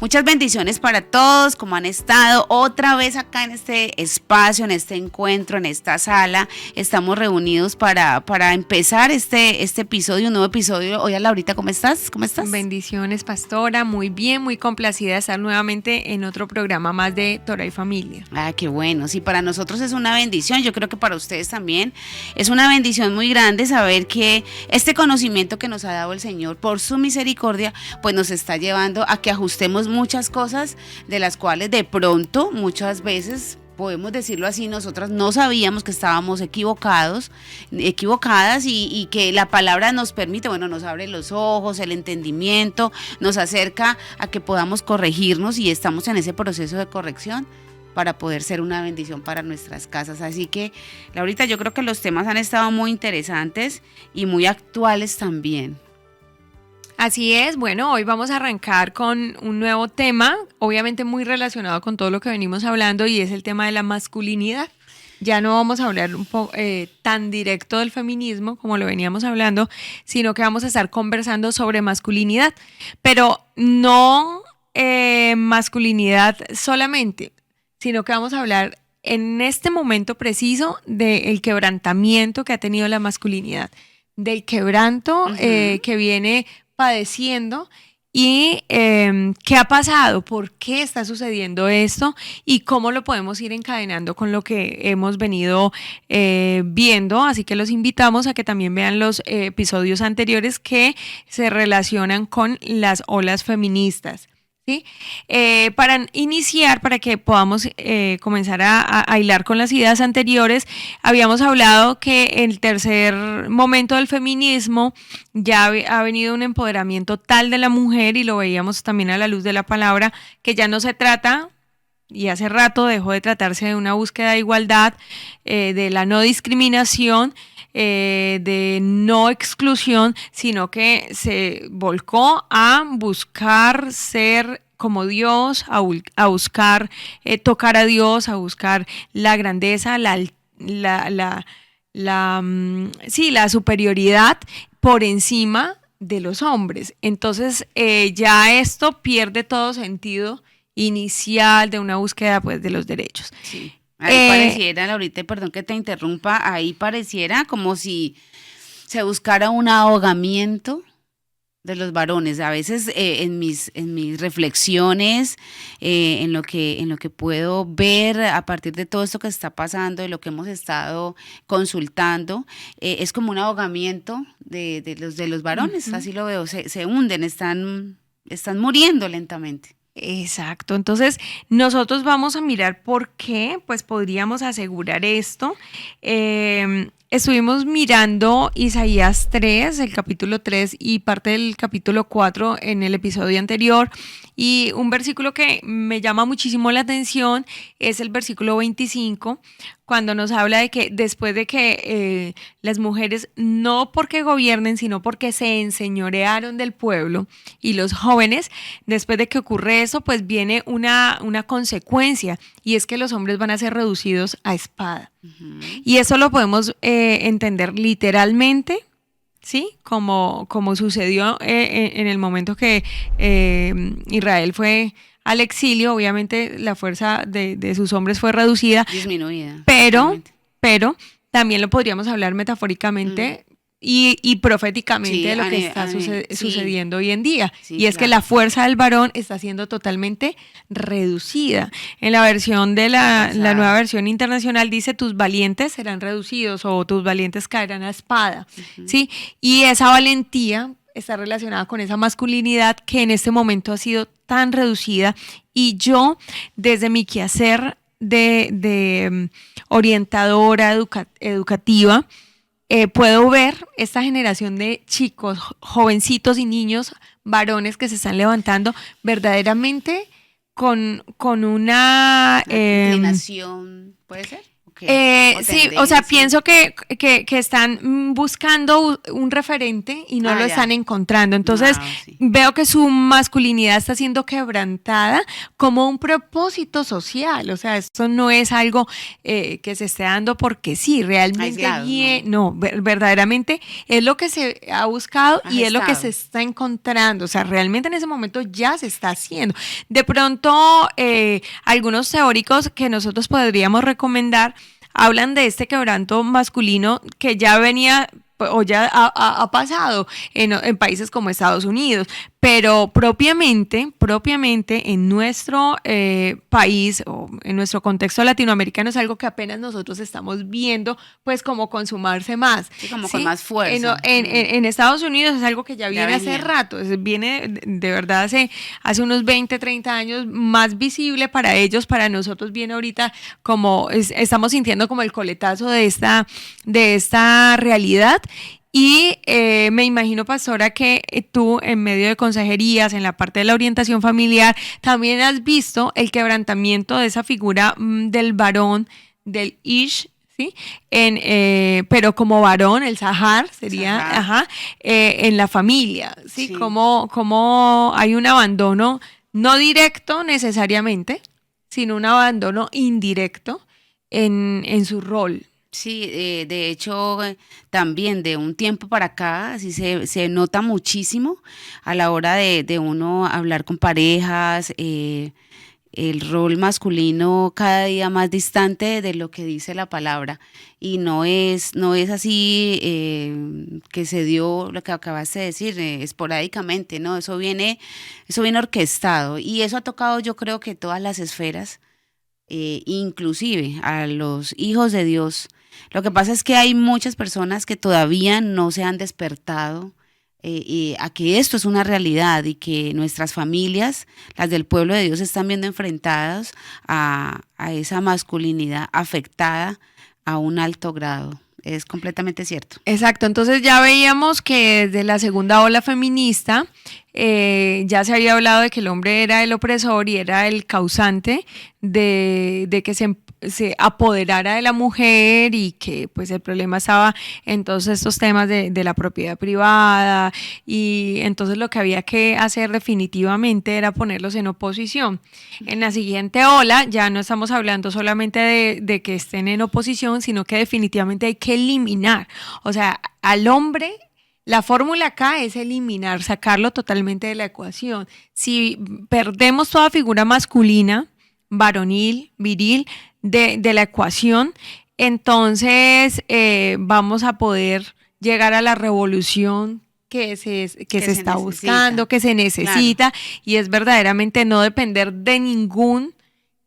Muchas bendiciones para todos, como han estado otra vez acá en este espacio, en este encuentro, en esta sala. Estamos reunidos para empezar este episodio, un nuevo episodio. Hola Laurita, ¿cómo estás? ¿Cómo estás? Bendiciones, pastora, muy bien, muy complacida de estar nuevamente en otro programa más de Torah y Familia. Qué bueno, sí, para nosotros es una bendición, yo creo que para ustedes también es una bendición muy grande saber que este conocimiento que nos ha dado el Señor por su misericordia, pues nos está llevando a que ajustemos muchas cosas de las cuales de pronto muchas veces, podemos decirlo así, nosotras no sabíamos que estábamos equivocadas y que la palabra nos permite, nos abre los ojos, el entendimiento, nos acerca a que podamos corregirnos y estamos en ese proceso de corrección para poder ser una bendición para nuestras casas. Así que, Laurita, yo creo que los temas han estado muy interesantes y muy actuales también. Así es, hoy vamos a arrancar con un nuevo tema, obviamente muy relacionado con todo lo que venimos hablando, y es el tema de la masculinidad. Ya no vamos a hablar tan directo del feminismo como lo veníamos hablando, sino que vamos a estar conversando sobre masculinidad, pero no masculinidad solamente, sino que vamos a hablar en este momento preciso del quebrantamiento que ha tenido la masculinidad, del quebranto que viene padeciendo y qué ha pasado, por qué está sucediendo esto y cómo lo podemos ir encadenando con lo que hemos venido viendo. Así que los invitamos a que también vean los episodios anteriores que se relacionan con las olas feministas. ¿Sí? Para iniciar, para que podamos comenzar a hilar con las ideas anteriores, habíamos hablado que el tercer momento del feminismo ya ha venido un empoderamiento tal de la mujer, y lo veíamos también a la luz de la palabra, que ya no se trata, y hace rato dejó de tratarse de una búsqueda de igualdad, de la no discriminación, de no exclusión, sino que se volcó a buscar ser como Dios, a buscar tocar a Dios, a buscar la grandeza, la superioridad por encima de los hombres. Entonces ya esto pierde todo sentido inicial de una búsqueda, pues, de los derechos. Sí. Ahí pareciera, Laurita, perdón que te interrumpa, ahí pareciera como si se buscara un ahogamiento de los varones. A veces en mis reflexiones, en lo que puedo ver a partir de todo esto que está pasando, de lo que hemos estado consultando, es como un ahogamiento de los varones. Así lo veo, se hunden, están muriendo lentamente. Exacto, entonces nosotros vamos a mirar por qué, pues podríamos asegurar esto. Estuvimos mirando Isaías 3, el capítulo 3 y parte del capítulo 4 en el episodio anterior, y un versículo que me llama muchísimo la atención es el versículo 25, cuando nos habla de que después de que las mujeres, no porque gobiernen, sino porque se enseñorearon del pueblo, y los jóvenes, después de que ocurre eso, pues viene una consecuencia, y es que los hombres van a ser reducidos a espada. Uh-huh. Y eso lo podemos entender literalmente, ¿sí? Como sucedió en el momento que Israel fue al exilio. Obviamente la fuerza de sus hombres fue reducida, disminuida, pero también lo podríamos hablar metafóricamente y proféticamente, sí, de lo que está sucediendo hoy en día. Sí, y es que la fuerza del varón está siendo totalmente reducida. En la versión de la nueva versión internacional dice: tus valientes serán reducidos, o tus valientes caerán a espada. Uh-huh. ¿Sí? Y esa valentía está relacionada con esa masculinidad que en este momento ha sido tan reducida. Y yo, desde mi quehacer de orientadora educativa, puedo ver esta generación de chicos, jovencitos y niños, varones que se están levantando verdaderamente con una inclinación, ¿puede ser? Sí, o sea, pienso que están buscando un referente y no lo están encontrando. Entonces, sí. veo que su masculinidad está siendo quebrantada como un propósito social. O sea, esto no es algo que se esté dando porque sí, realmente Aislado, bien, no, verdaderamente es lo que se ha buscado y es lo que se está encontrando. O sea, realmente en ese momento ya se está haciendo. De pronto, algunos teóricos que nosotros podríamos recomendar hablan de este quebranto masculino que ya venía o ya ha pasado en países como Estados Unidos, pero propiamente en nuestro país o en nuestro contexto latinoamericano es algo que apenas nosotros estamos viendo, pues como consumarse más. Sí, como con más fuerza. En Estados Unidos es algo que ya viene hace rato, viene de verdad hace unos 20, 30 años más visible para ellos, para nosotros viene ahorita como estamos sintiendo como el coletazo de esta realidad. Y me imagino, pastora, que tú en medio de consejerías, en la parte de la orientación familiar, también has visto el quebrantamiento de esa figura del varón, del ish, ¿sí? Pero como varón, el Sahar sería, en la familia, ¿sí? Sí. Como hay un abandono, no directo necesariamente, sino un abandono indirecto en su rol. Sí, de hecho, también de un tiempo para acá, sí se nota muchísimo a la hora de uno hablar con parejas, el rol masculino cada día más distante de lo que dice la palabra. Y no es así que se dio lo que acabaste de decir, esporádicamente, ¿no? Eso viene orquestado. Y eso ha tocado, yo creo que todas las esferas, inclusive a los hijos de Dios. Lo que pasa es que hay muchas personas que todavía no se han despertado a que esto es una realidad y que nuestras familias, las del pueblo de Dios, están viendo enfrentadas a esa masculinidad afectada a un alto grado. Es completamente cierto. Exacto, entonces ya veíamos que desde la segunda ola feminista ya se había hablado de que el hombre era el opresor y era el causante de que se apoderara de la mujer y que pues el problema estaba en todos estos temas de la propiedad privada, y entonces lo que había que hacer definitivamente era ponerlos en oposición. En la siguiente ola ya no estamos hablando solamente de que estén en oposición, sino que definitivamente hay que eliminar, o sea, al hombre. La fórmula acá es eliminar, sacarlo totalmente de la ecuación. Si perdemos toda figura masculina, varonil, viril, de la ecuación, entonces vamos a poder llegar a la revolución que se está buscando, que se necesita, claro. Y es verdaderamente no depender de ningún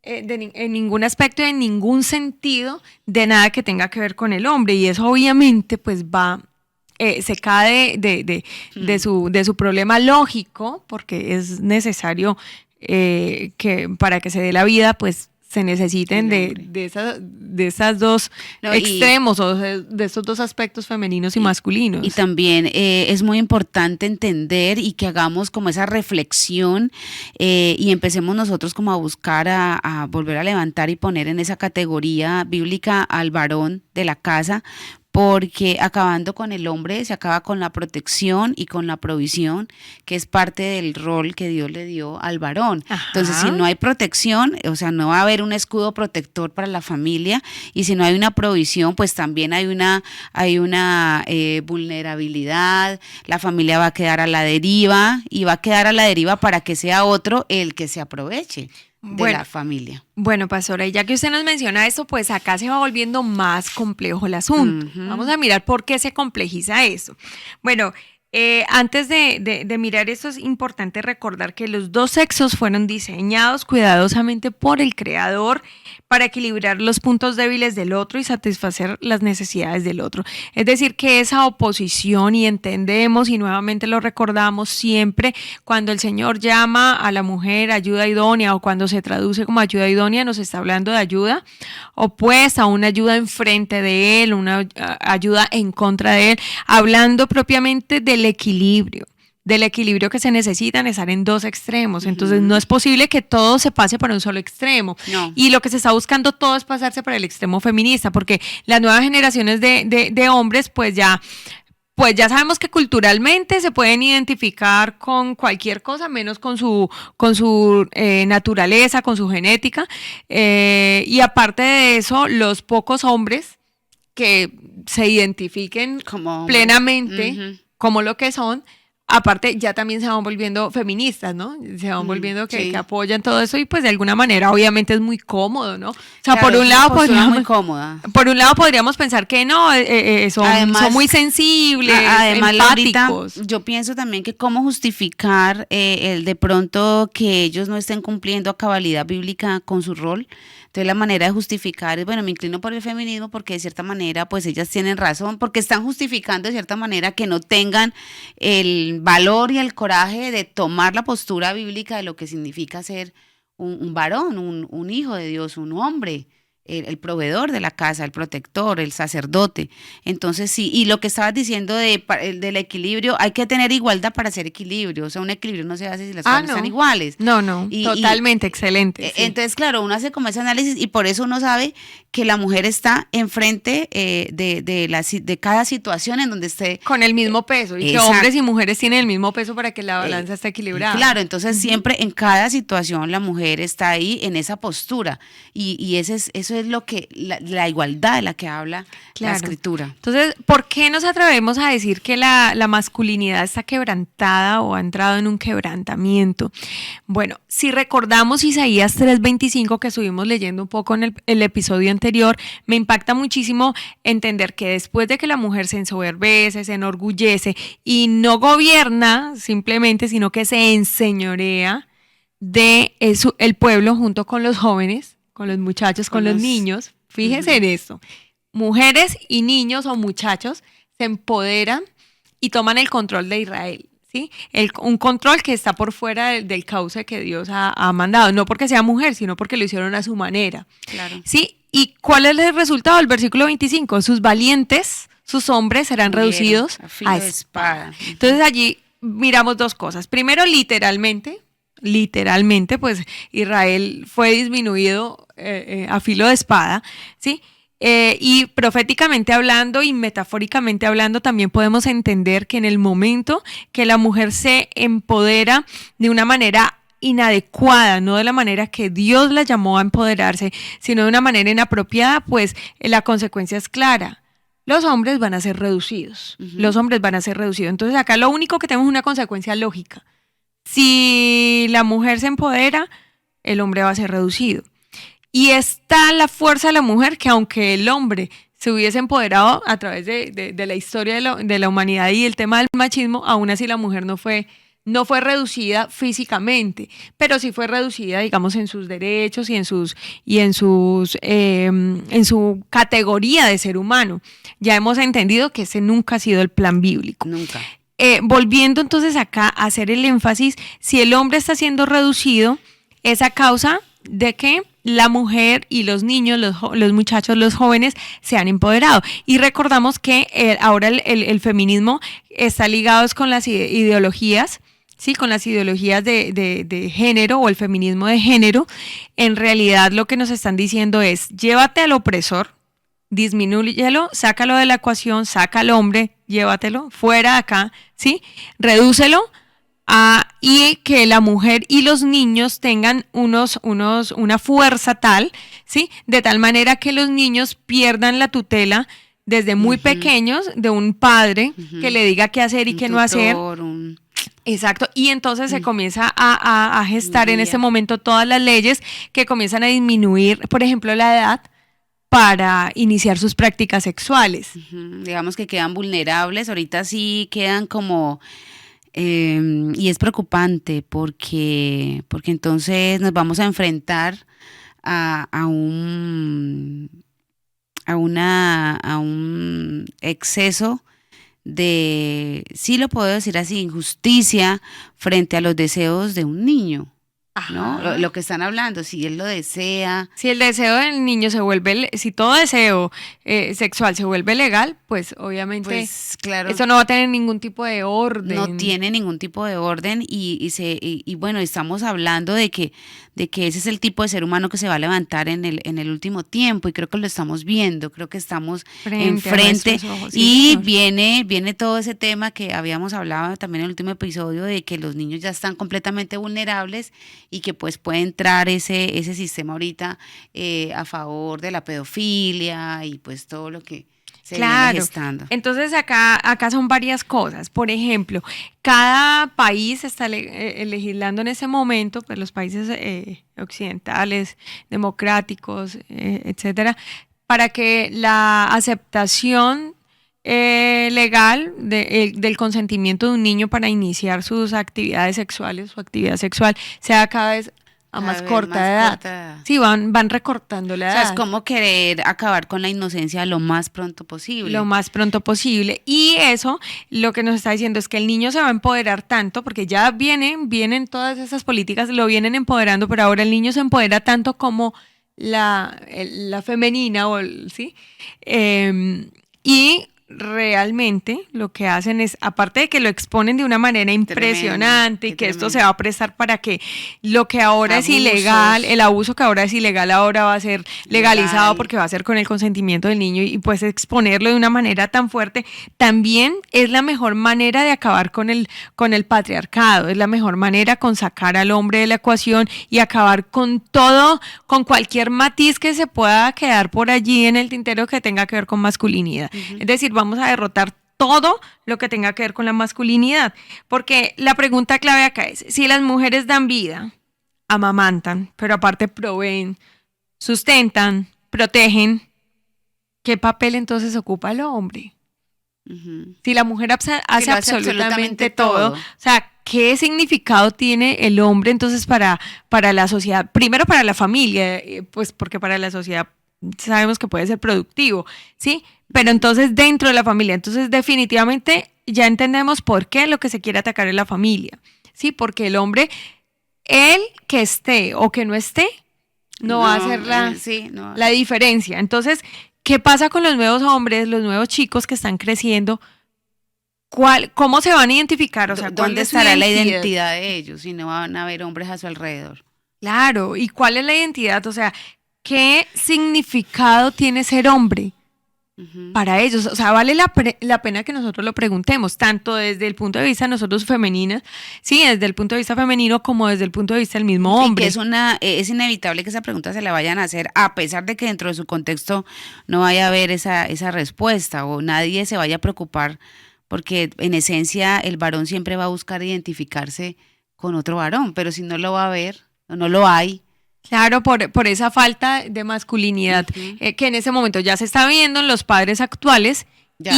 en ningún aspecto, en ningún sentido, de nada que tenga que ver con el hombre, y eso obviamente pues va... se cae de su problema lógico, porque es necesario que para que se dé la vida, pues se necesiten de esas dos extremos, o de estos dos aspectos femeninos y masculinos. Y también es muy importante entender y que hagamos como esa reflexión y empecemos nosotros como a buscar a volver a levantar y poner en esa categoría bíblica al varón de la casa, porque acabando con el hombre se acaba con la protección y con la provisión, que es parte del rol que Dios le dio al varón. Ajá. Entonces, si no hay protección, o sea, no va a haber un escudo protector para la familia, y si no hay una provisión, pues también hay una vulnerabilidad, la familia va a quedar a la deriva, y va a quedar a la deriva para que sea otro el que se aproveche de la familia. Bueno, pastora, y ya que usted nos menciona esto, pues acá se va volviendo más complejo el asunto. Uh-huh. Vamos a mirar por qué se complejiza eso. Bueno, antes de mirar esto, es importante recordar que los dos sexos fueron diseñados cuidadosamente por el Creador para equilibrar los puntos débiles del otro y satisfacer las necesidades del otro. Es decir, que esa oposición, y entendemos y nuevamente lo recordamos siempre, cuando el Señor llama a la mujer ayuda idónea, o cuando se traduce como ayuda idónea, nos está hablando de ayuda opuesta, una ayuda enfrente de Él, una ayuda en contra de Él, hablando propiamente del equilibrio. del equilibrio que se necesitan, estar en dos extremos. Entonces no es posible que todo se pase para un solo extremo. No. Y lo que se está buscando todo es pasarse para el extremo feminista, porque las nuevas generaciones de hombres pues ya sabemos que culturalmente se pueden identificar con cualquier cosa, menos con su naturaleza, con su genética. Y aparte de eso, los pocos hombres que se identifiquen Como plenamente como lo que son, aparte ya también se van volviendo feministas, ¿no? Se van volviendo sí. que apoyan todo eso y pues de alguna manera obviamente es muy cómodo, ¿no? O sea, Claro, por un es lado una postura muy podríamos, cómoda. por un lado podríamos pensar que no, Además, son muy sensibles, Además, Laurita, empáticos. yo pienso también que cómo justificar el de pronto que ellos no estén cumpliendo a cabalidad bíblica con su rol. Entonces la manera de justificar es, bueno, me inclino por el feminismo porque de cierta manera pues ellas tienen razón, porque están justificando de cierta manera que no tengan el valor y el coraje de tomar la postura bíblica de lo que significa ser un varón, un hijo de Dios, un hombre. El proveedor de la casa, el protector, el sacerdote. Entonces sí, y lo que estabas diciendo del equilibrio, hay que tener igualdad para hacer equilibrio, o sea, un equilibrio no se hace si las cosas no. están iguales. No, totalmente excelente. Sí. Entonces, claro, uno hace como ese análisis y por eso uno sabe que la mujer está enfrente de cada situación en donde esté. Con el mismo peso, y exacto. Que hombres y mujeres tienen el mismo peso para que la balanza esté equilibrada. Claro, entonces siempre en cada situación la mujer está ahí en esa postura y eso es lo que la igualdad de la que habla la escritura. Entonces, ¿por qué nos atrevemos a decir que la masculinidad está quebrantada o ha entrado en un quebrantamiento? Bueno, si recordamos Isaías 3:25 que estuvimos leyendo un poco en el episodio anterior, me impacta muchísimo entender que después de que la mujer se ensoberbece, se enorgullece y no gobierna simplemente, sino que se enseñorea de el pueblo junto con los jóvenes, con los muchachos, con los niños. Fíjense en esto. Mujeres y niños o muchachos se empoderan y toman el control de Israel, ¿sí? Un control que está por fuera del cauce que Dios ha mandado, no porque sea mujer, sino porque lo hicieron a su manera. Claro. ¿Sí? ¿Y cuál es el resultado? El versículo 25, sus valientes, sus hombres serán reducidos a filo de espada. Entonces allí miramos dos cosas. Primero, literalmente, pues Israel fue disminuido a filo de espada, ¿sí? Y proféticamente hablando y metafóricamente hablando también podemos entender que en el momento que la mujer se empodera de una manera inadecuada, no de la manera que Dios la llamó a empoderarse, sino de una manera inapropiada, pues la consecuencia es clara. Los hombres van a ser reducidos. Los hombres van a ser reducidos. Entonces acá lo único que tenemos es una consecuencia lógica. Si la mujer se empodera, el hombre va a ser reducido. Y está la fuerza de la mujer que aunque el hombre se hubiese empoderado a través de la historia de la humanidad y el tema del machismo, aún así la mujer no fue reducida físicamente, pero sí fue reducida, digamos, en sus derechos y en su categoría de ser humano. Ya hemos entendido que ese nunca ha sido el plan bíblico. Nunca. Volviendo entonces acá a hacer el énfasis, si el hombre está siendo reducido, es a causa de que la mujer y los niños, los muchachos, los jóvenes se han empoderado. Y recordamos que ahora el feminismo está ligado con las ideologías, ¿sí? Con las ideologías de género o el feminismo de género. En realidad lo que nos están diciendo es, llévate al opresor, disminúyelo, sácalo de la ecuación, saca al hombre, llévatelo fuera de acá, ¿sí? Redúcelo y que la mujer y los niños tengan una fuerza tal, ¿sí? De tal manera que los niños pierdan la tutela desde muy pequeños de un padre que le diga qué hacer y qué no hacer. Exacto, y entonces se comienza a gestar en este momento todas las leyes que comienzan a disminuir, por ejemplo, la edad para iniciar sus prácticas sexuales. Digamos que quedan vulnerables, ahorita sí quedan como, y es preocupante porque entonces nos vamos a enfrentar a un exceso de, sí lo puedo decir así, injusticia frente a los deseos de un niño. ¿no? Ajá. Lo que están hablando, si él lo desea. Si el deseo del niño se vuelve, si todo deseo sexual se vuelve legal, pues obviamente Pues claro, eso no va a tener ningún tipo de no orden. tiene ningún tipo de orden y bueno, estamos hablando de que ese es el tipo de ser humano que se va a levantar en el último tiempo y creo que lo estamos viendo, creo que estamos Frente a enfrente nuestros ojos, sí, y señor. viene todo ese tema que habíamos hablado también en el último episodio de que los niños ya están completamente vulnerables y que pues puede entrar ese sistema ahorita a favor de la pedofilia y pues todo lo que se viene Claro. gestando. Entonces acá son varias cosas. Por ejemplo, cada país está legislando en ese momento, pues los países occidentales, democráticos, etcétera, para que la aceptación legal del consentimiento de un niño para iniciar sus actividades sexuales, su actividad sexual, sea cada vez a Cada más vez corta más edad. corta edad. Sí, van recortando la O edad. sea, es como querer acabar con la inocencia lo más pronto posible. Lo más pronto posible. Y eso lo que nos está diciendo es que el niño se va a empoderar tanto, porque ya vienen todas esas políticas, lo vienen empoderando, pero ahora el niño se empodera tanto como la femenina, ¿sí? Y realmente lo que hacen es, aparte de que lo exponen de una manera impresionante y qué que esto tremendo. se va a prestar para que lo que ahora es Abusos. ilegal, el abuso que ahora es ilegal, ahora va a ser legalizado Legal. porque va a ser con el consentimiento del niño y pues exponerlo de una manera tan fuerte, también es la mejor manera de acabar con el patriarcado, es la mejor manera con sacar al hombre de la ecuación y acabar con todo, con cualquier matiz que se pueda quedar por allí en el tintero que tenga que ver con masculinidad. Es decir, vamos a derrotar todo lo que tenga que ver con la masculinidad, porque la pregunta clave acá es, si las mujeres dan vida, amamantan, pero aparte proveen, sustentan, protegen, ¿qué papel entonces ocupa el hombre? Ujú. Si la mujer hace lo hace absolutamente absolutamente todo, todo. o sea, ¿qué significado tiene el hombre entonces para la sociedad? Primero para la familia, pues porque para la sociedad sabemos que puede ser productivo, ¿sí? Pero entonces dentro de la familia, entonces definitivamente ya entendemos por qué lo que se quiere atacar es la familia, ¿sí? Porque el hombre, él que esté o que no esté, no va a hacer sí, no. la diferencia. Entonces, ¿qué pasa con los nuevos hombres, los nuevos chicos que están creciendo? ¿Cómo se van a identificar? O sea, ¿cuál ¿Dónde es su estará la identidad de ellos si no van a haber hombres a su alrededor? Claro, ¿y cuál es la identidad? O sea, ¿qué significado tiene ser hombre Ujú. para ellos? O sea, vale la pena que nosotros lo preguntemos, tanto desde el punto de vista de nosotros femeninas, sí, desde el punto de vista femenino como desde el punto de vista del mismo Sí, hombre. que es inevitable que esa pregunta se la vayan a hacer, a pesar de que dentro de su contexto no vaya a haber esa respuesta o nadie se vaya a preocupar, porque en esencia el varón siempre va a buscar identificarse con otro varón, pero si no lo va a ver o no lo hay. Claro, por esa falta de masculinidad Ujú. que en ese momento ya se está viendo en los padres actuales Ya,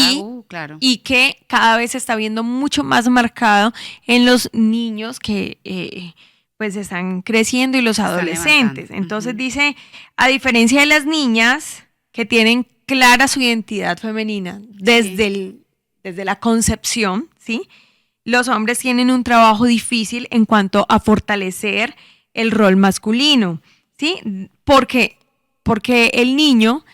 claro. y que cada vez se está viendo mucho más marcado en los niños que pues están creciendo y los Se están adolescentes. levantando. Entonces Ujú. dice, a diferencia de las niñas que tienen clara su identidad femenina desde la concepción, ¿sí? Los hombres tienen un trabajo difícil en cuanto a fortalecer el rol masculino, ¿sí? Porque el niño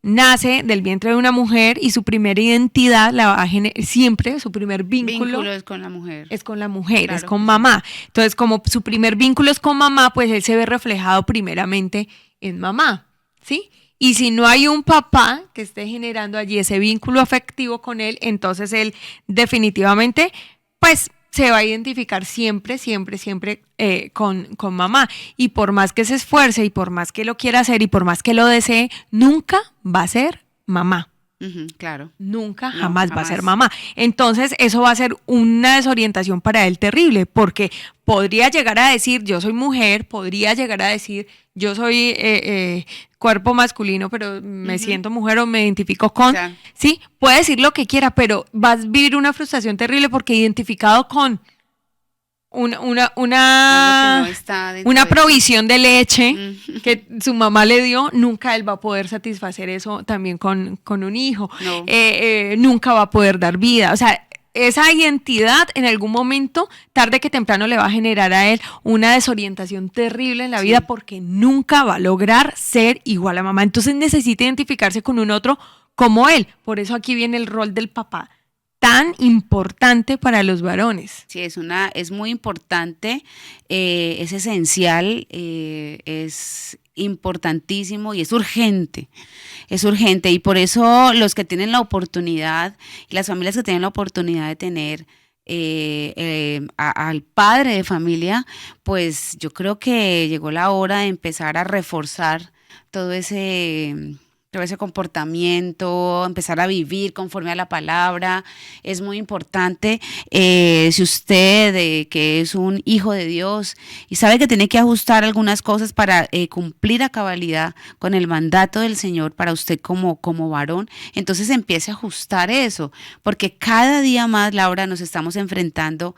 nace del vientre de una mujer y su primera identidad la va a siempre, su primer vínculo Es con la mujer. es con la mujer, Claro es con que sí. mamá. Entonces, como su primer vínculo es con mamá, pues él se ve reflejado primeramente en mamá, ¿sí? Y si no hay un papá que esté generando allí ese vínculo afectivo con él, entonces él definitivamente, pues se va a identificar siempre con mamá. Y por más que se esfuerce y por más que lo quiera hacer y por más que lo desee, nunca va a ser mamá. Ujú, claro. Nunca, No, jamás va a ser jamás. mamá. Entonces, eso va a ser una desorientación para él terrible, porque podría llegar a decir, yo soy mujer, podría llegar a decir, yo soy cuerpo masculino, pero me Ujú. siento mujer o me identifico con, Ya. sí, puede decir lo que quiera, pero va a vivir una frustración terrible porque identificado con Algo que no está dentro una de- provisión de leche Ujú. que su mamá le dio, nunca él va a poder satisfacer eso también con un hijo. No. Nunca va a poder dar vida. O sea, esa identidad en algún momento, tarde que temprano, le va a generar a él una desorientación terrible en la vida, porque nunca va a lograr ser igual a mamá. Entonces necesita identificarse con un otro como él. Por eso aquí viene el rol del papá, tan importante para los varones. Sí, es muy importante, es esencial, es importantísimo y es urgente, y por eso los que tienen la oportunidad, y las familias que tienen la oportunidad de tener al padre de familia, pues yo creo que llegó la hora de empezar a reforzar todo ese comportamiento, empezar a vivir conforme a la palabra. Es muy importante. Si usted que es un hijo de Dios y sabe que tiene que ajustar algunas cosas para cumplir a cabalidad con el mandato del Señor para usted como varón, entonces empiece a ajustar eso, porque cada día más, Laura, nos estamos enfrentando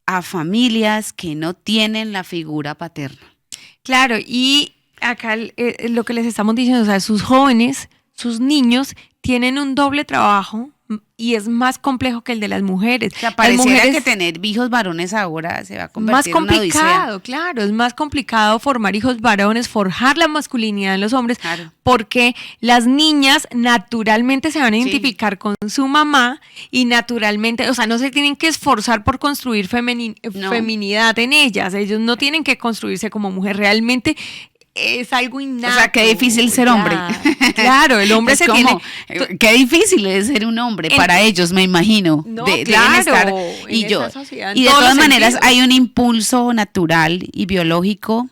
a familias que no tienen la figura paterna. Claro, y acá lo que les estamos diciendo, o sea, sus jóvenes, sus niños tienen un doble trabajo y es más complejo que el de las mujeres. O sea, pareciera que tener hijos varones ahora se va a convertir en una odisea. Más complicado, claro, es más complicado formar hijos varones, forjar la masculinidad en los hombres, claro, porque las niñas naturalmente se van a identificar con su mamá y naturalmente, o sea, no se tienen que esforzar por construir feminidad en ellas, ellos no tienen que construirse como mujer, realmente es algo innato. O sea, qué difícil ser hombre. Claro, el hombre qué difícil es ser un hombre para ellos, me imagino. No, claro. Y de todas maneras hay un impulso natural y biológico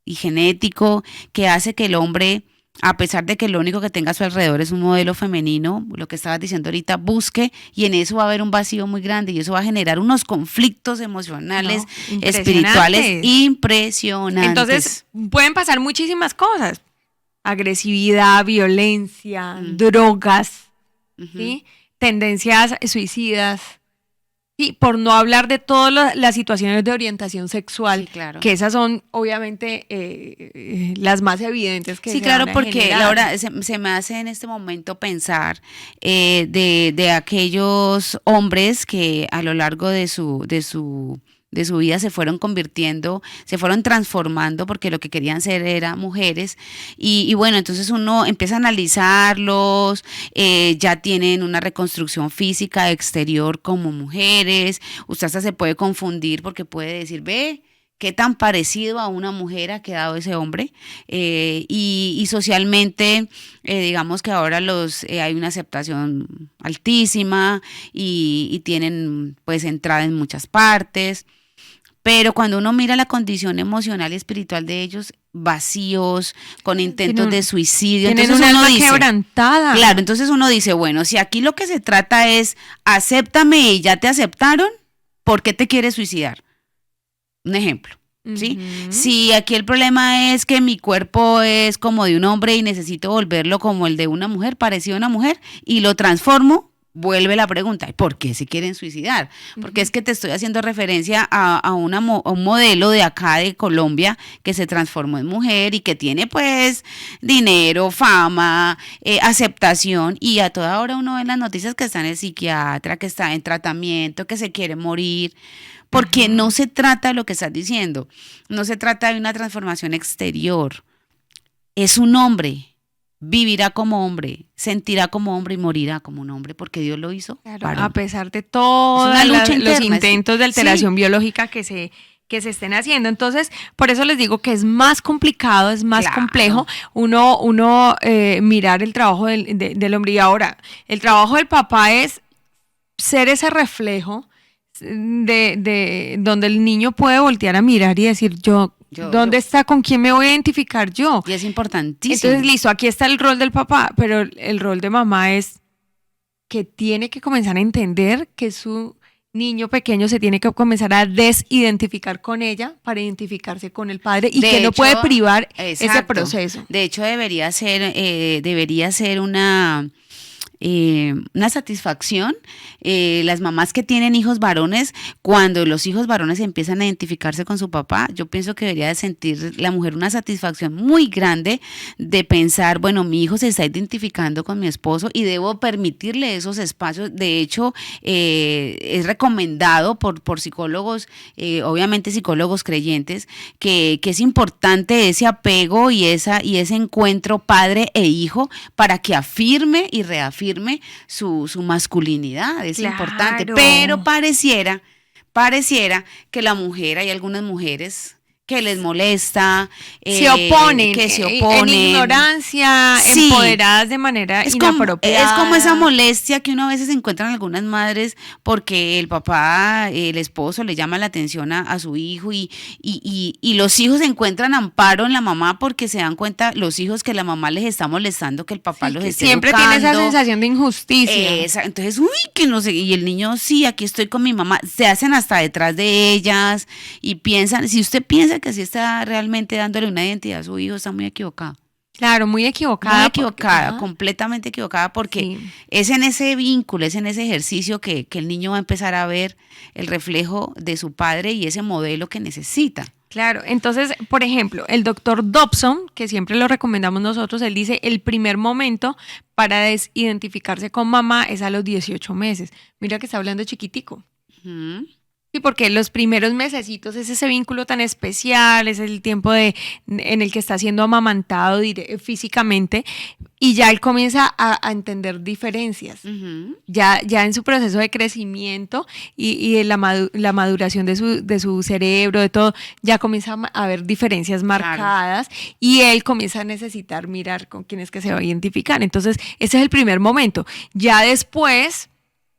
y genético que hace que el hombre, a pesar de que lo único que tenga a su alrededor es un modelo femenino, lo que estabas diciendo ahorita, busque, y en eso va a haber un vacío muy grande y eso va a generar unos conflictos emocionales, espirituales impresionantes. Entonces pueden pasar muchísimas cosas: agresividad, violencia, drogas, ¿sí? Tendencias suicidas. Sí, por no hablar de todas las situaciones de orientación sexual, sí, claro, que esas son obviamente las más evidentes que sí, claro, porque Laura, se me hace en este momento pensar de aquellos hombres que a lo largo de su vida se fueron convirtiendo, se fueron transformando porque lo que querían ser era mujeres y bueno, entonces uno empieza a analizarlos, ya tienen una reconstrucción física exterior como mujeres, usted hasta se puede confundir porque puede decir, ve, qué tan parecido a una mujer ha quedado ese hombre, y socialmente digamos que ahora hay una aceptación altísima y tienen pues entrada en muchas partes. Pero cuando uno mira la condición emocional y espiritual de ellos, vacíos, con intentos de suicidio, tienen una alma quebrantada. Claro, entonces uno dice, bueno, si aquí lo que se trata es acéptame y ya te aceptaron, ¿por qué te quieres suicidar? Un ejemplo, ¿sí? Si aquí el problema es que mi cuerpo es como de un hombre y necesito volverlo como el de una mujer, parecido a una mujer, y lo transformo, vuelve la pregunta, ¿por qué se quieren suicidar? Porque es que te estoy haciendo referencia a un modelo de acá de Colombia que se transformó en mujer y que tiene pues dinero, fama, aceptación, y a toda hora uno ve en las noticias que está en el psiquiatra, que está en tratamiento, que se quiere morir, porque no se trata de lo que estás diciendo, no se trata de una transformación exterior, es un hombre. Vivirá como hombre, sentirá como hombre y morirá como un hombre porque Dios lo hizo. Claro, a pesar de todos los intentos de alteración biológica que se estén haciendo. Entonces, por eso les digo que es más complicado, es más complejo uno mirar el trabajo del hombre. Y ahora, el trabajo del papá es ser ese reflejo de donde el niño puede voltear a mirar y decir, ¿dónde está? ¿Con quién me voy a identificar yo? Y es importantísimo. Entonces, listo, aquí está el rol del papá, pero el rol de mamá es que tiene que comenzar a entender que su niño pequeño se tiene que comenzar a desidentificar con ella para identificarse con el padre y que no puede privar ese proceso. De hecho, debería ser una una satisfacción. Las mamás que tienen hijos varones, cuando los hijos varones empiezan a identificarse con su papá, yo pienso que debería de sentir la mujer una satisfacción muy grande de pensar, bueno, mi hijo se está identificando con mi esposo y debo permitirle esos espacios. De hecho, es recomendado por psicólogos, obviamente psicólogos creyentes, que es importante ese apego y ese encuentro padre e hijo para que afirme y reafirme su masculinidad. Es importante, pero pareciera que la mujer, hay algunas mujeres que les molesta, se oponen, que se oponen, en ignorancia, sí, empoderadas de manera inapropiada. Es como esa molestia que uno a veces encuentra en algunas madres porque el papá, el esposo le llama la atención a su hijo y los hijos encuentran amparo en la mamá porque se dan cuenta los hijos que la mamá les está molestando, que el papá sí, los que esté siempre educando. Tiene esa sensación de injusticia. Entonces, que no sé, y el niño, sí, aquí estoy con mi mamá, se hacen hasta detrás de ellas y piensan, si usted piensa que así está realmente dándole una identidad a su hijo, está muy equivocado. Claro, muy equivocada. Muy equivocada, completamente equivocada, porque sí, es en ese vínculo, es en ese ejercicio que el niño va a empezar a ver el reflejo de su padre y ese modelo que necesita. Claro, entonces, por ejemplo, el doctor Dobson, que siempre lo recomendamos nosotros, él dice, el primer momento para desidentificarse con mamá es a los 18 meses. Mira que está hablando chiquitico. Uh-huh. Sí, porque los primeros mesecitos es ese vínculo tan especial, es el tiempo en el que está siendo amamantado físicamente y ya él comienza a entender diferencias. Uh-huh. Ya en su proceso de crecimiento y de la maduración de su cerebro, de todo, ya comienza a haber diferencias marcadas, claro, y él comienza a necesitar mirar con quién es que se va a identificar. Entonces, ese es el primer momento. Ya después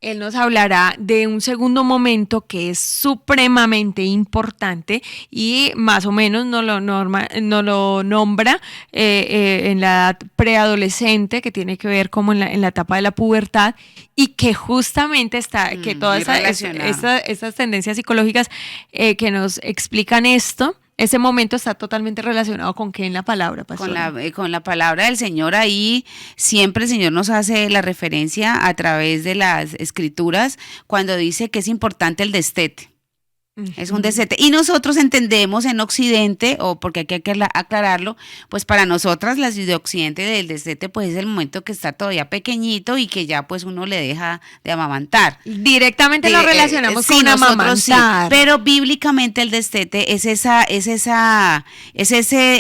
él nos hablará de un segundo momento que es supremamente importante y más o menos nos lo nombra en la edad preadolescente, que tiene que ver como en la etapa de la pubertad y que justamente está, que todas estas tendencias psicológicas que nos explican esto, ese momento está totalmente relacionado con qué en la palabra, pastora. Con la palabra del Señor. Ahí siempre el Señor nos hace la referencia a través de las escrituras cuando dice que es importante el destete. Es un destete. Y nosotros entendemos en Occidente, o porque hay que aclararlo, pues para nosotras las de Occidente del destete, pues es el momento que está todavía pequeñito y que ya pues uno le deja de amamantar. Directamente lo relacionamos con amamantar. Sí, pero bíblicamente el destete es ese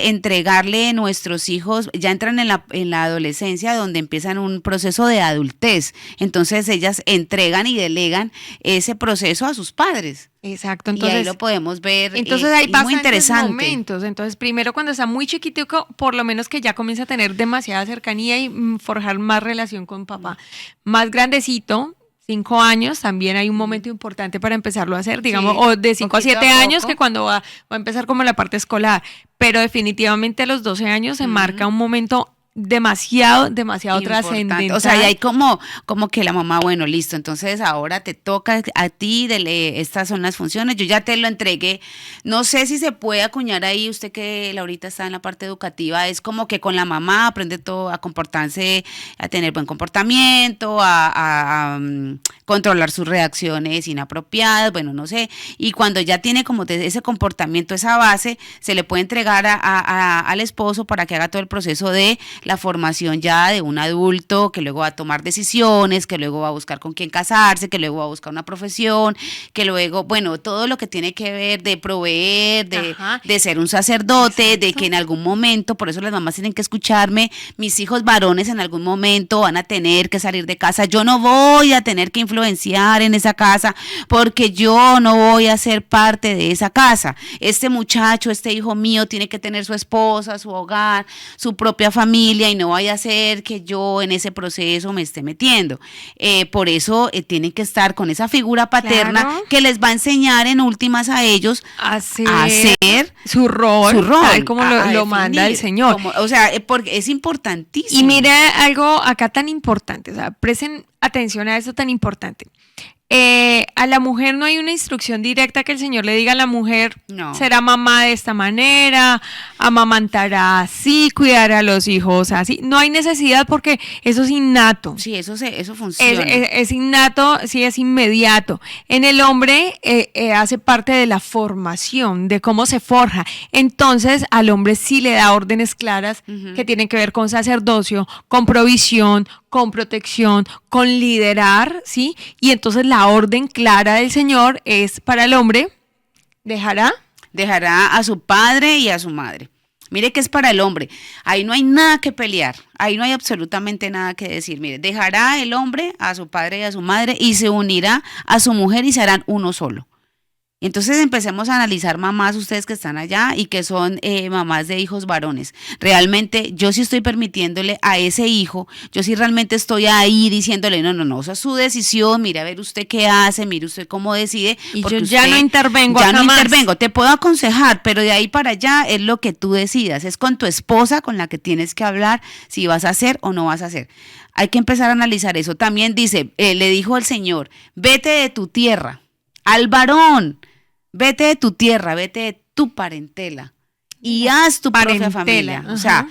entregarle nuestros hijos, ya entran en la adolescencia donde empiezan un proceso de adultez. Entonces ellas entregan y delegan ese proceso a sus padres. Exacto, entonces y ahí lo podemos ver. Entonces ahí pasan muy interesante momentos. Entonces primero cuando está muy chiquitico, por lo menos que ya comienza a tener demasiada cercanía y forjar más relación con papá. Más grandecito, 5 años, también hay un momento importante para empezarlo a hacer, digamos, sí, o de 5 a 7 años, que cuando va a empezar como la parte escolar, pero definitivamente a los 12 años se marca un momento demasiado trascendente. O sea, y hay como que la mamá, bueno, listo, entonces ahora te toca a ti, estas son las funciones, yo ya te lo entregué. No sé si se puede acuñar ahí, usted que Laurita está en la parte educativa, es como que con la mamá aprende todo a comportarse, a tener buen comportamiento, a controlar sus reacciones inapropiadas, bueno, no sé, y cuando ya tiene como ese comportamiento, esa base, se le puede entregar al esposo para que haga todo el proceso de la formación ya de un adulto que luego va a tomar decisiones, que luego va a buscar con quién casarse, que luego va a buscar una profesión, que luego, bueno, todo lo que tiene que ver de proveer, de ser un sacerdote. Exacto. De que en algún momento, por eso las mamás tienen que escucharme, mis hijos varones en algún momento van a tener que salir de casa, yo no voy a tener que influenciar en esa casa porque yo no voy a ser parte de esa casa. Este muchacho, este hijo mío tiene que tener su esposa, su hogar, su propia familia, y no vaya a ser que yo en ese proceso me esté metiendo. Por eso tienen que estar con esa figura paterna, claro, que les va a enseñar en últimas a ellos a hacer su rol tal como lo manda el Señor. O sea, porque es importantísimo. Y mire algo acá tan importante, o sea, presten atención a eso tan importante. A la mujer no hay una instrucción directa que el Señor le diga a la mujer, No. será mamá de esta manera, amamantará así, cuidará a los hijos así. No hay necesidad porque eso es innato. Sí, eso funciona. Es innato, sí, es inmediato. En el hombre hace parte de la formación, de cómo se forja. Entonces, al hombre sí le da órdenes claras que tienen que ver con sacerdocio, con provisión, con protección, con liderar, ¿sí? Y entonces la orden clara del Señor es para el hombre, dejará a su padre y a su madre. Mire que es para el hombre. Ahí no hay nada que pelear. Ahí no hay absolutamente nada que decir. Mire, dejará el hombre a su padre y a su madre y se unirá a su mujer y serán uno solo. Entonces empecemos a analizar mamás, ustedes que están allá y que son mamás de hijos varones. Realmente yo sí estoy permitiéndole a ese hijo, yo sí realmente estoy ahí diciéndole, no, esa es su decisión, mire a ver usted qué hace, mire usted cómo decide. Y yo ya no intervengo. Ya no intervengo, te puedo aconsejar, pero de ahí para allá es lo que tú decidas, es con tu esposa con la que tienes que hablar si vas a hacer o no vas a hacer. Hay que empezar a analizar eso. También dice, le dijo el Señor, vete de tu tierra, al varón. Vete de tu tierra, vete de tu parentela y haz tu propia familia. O sea,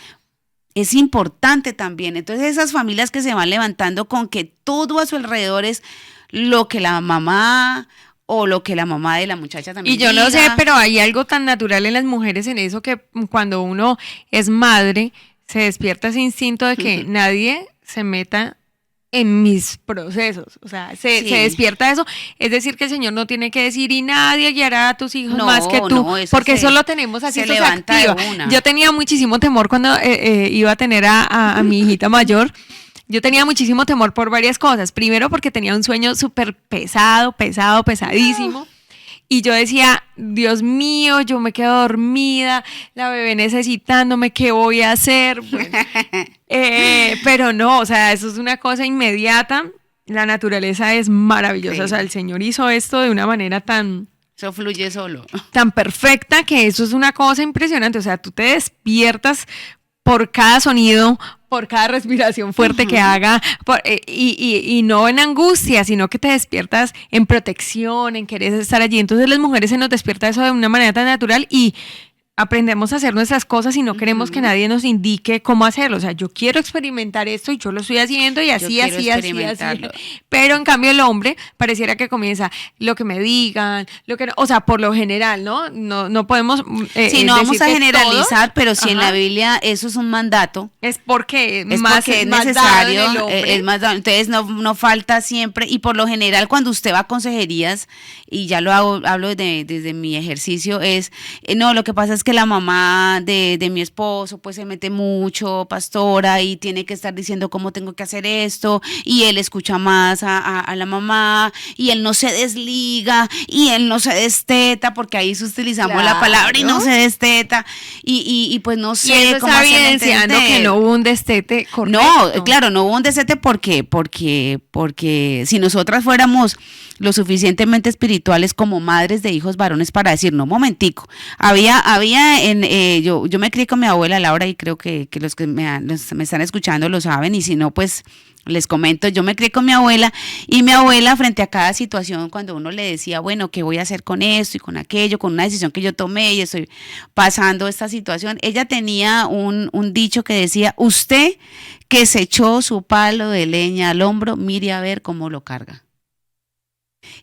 es importante también. Entonces esas familias que se van levantando con que todo a su alrededor es lo que la mamá o lo que la mamá de la muchacha también diga. Y yo no sé, diga. pero hay algo tan natural en las mujeres en eso que cuando uno es madre se despierta ese instinto de que nadie se meta en mis procesos, o sea, se despierta eso, es decir que el Señor no tiene que decir y nadie guiará a tus hijos más que tú, porque eso lo tenemos así, se levanta de una. Yo tenía muchísimo temor cuando iba a tener a mi hijita mayor. Yo tenía muchísimo temor por varias cosas. Primero porque tenía un sueño súper pesadísimo. Y yo decía, Dios mío, yo me quedo dormida, la bebé necesitándome, ¿qué voy a hacer? Bueno, pero no, o sea, eso es una cosa inmediata. La naturaleza es maravillosa. Sí. O sea, el Señor hizo esto de una manera eso fluye solo. Tan perfecta que eso es una cosa impresionante. O sea, tú te despiertas por cada sonido, por cada respiración fuerte que haga, y no en angustia, sino que te despiertas en protección, en querer estar allí. Entonces las mujeres se nos despierta eso de una manera tan natural y aprendemos a hacer nuestras cosas y no queremos que nadie nos indique cómo hacerlo. O sea, yo quiero experimentar esto y yo lo estoy haciendo y así. Pero en cambio el hombre pareciera que comienza lo que me digan, lo que no, o sea, por lo general, ¿no? No podemos sí, no vamos a generalizar, todo, pero si en la Biblia eso es un mandato. Es porque es necesario, es más dado. Entonces no falta siempre, y por lo general cuando usted va a consejerías, y ya hablo desde mi ejercicio, no, lo que pasa es que la mamá de mi esposo pues se mete mucho, pastora, y tiene que estar diciendo cómo tengo que hacer esto, y él escucha más a la mamá, y él no se desliga, y él no se desteta, porque ahí utilizamos la palabra y no se desteta, y pues no sé y eso cómo está evidenciando que no hubo un destete correcto. No, claro, no hubo un destete porque si nosotras fuéramos lo suficientemente espirituales como madres de hijos varones para decir, no, momentico, yo me crié con mi abuela Laura, y creo que los que me están escuchando lo saben, y si no, pues les comento, yo me crié con mi abuela, y mi abuela frente a cada situación, cuando uno le decía, bueno, ¿qué voy a hacer con esto y con aquello, con una decisión que yo tomé y estoy pasando esta situación? Ella tenía un dicho que decía, usted que se echó su palo de leña al hombro, mire a ver cómo lo carga.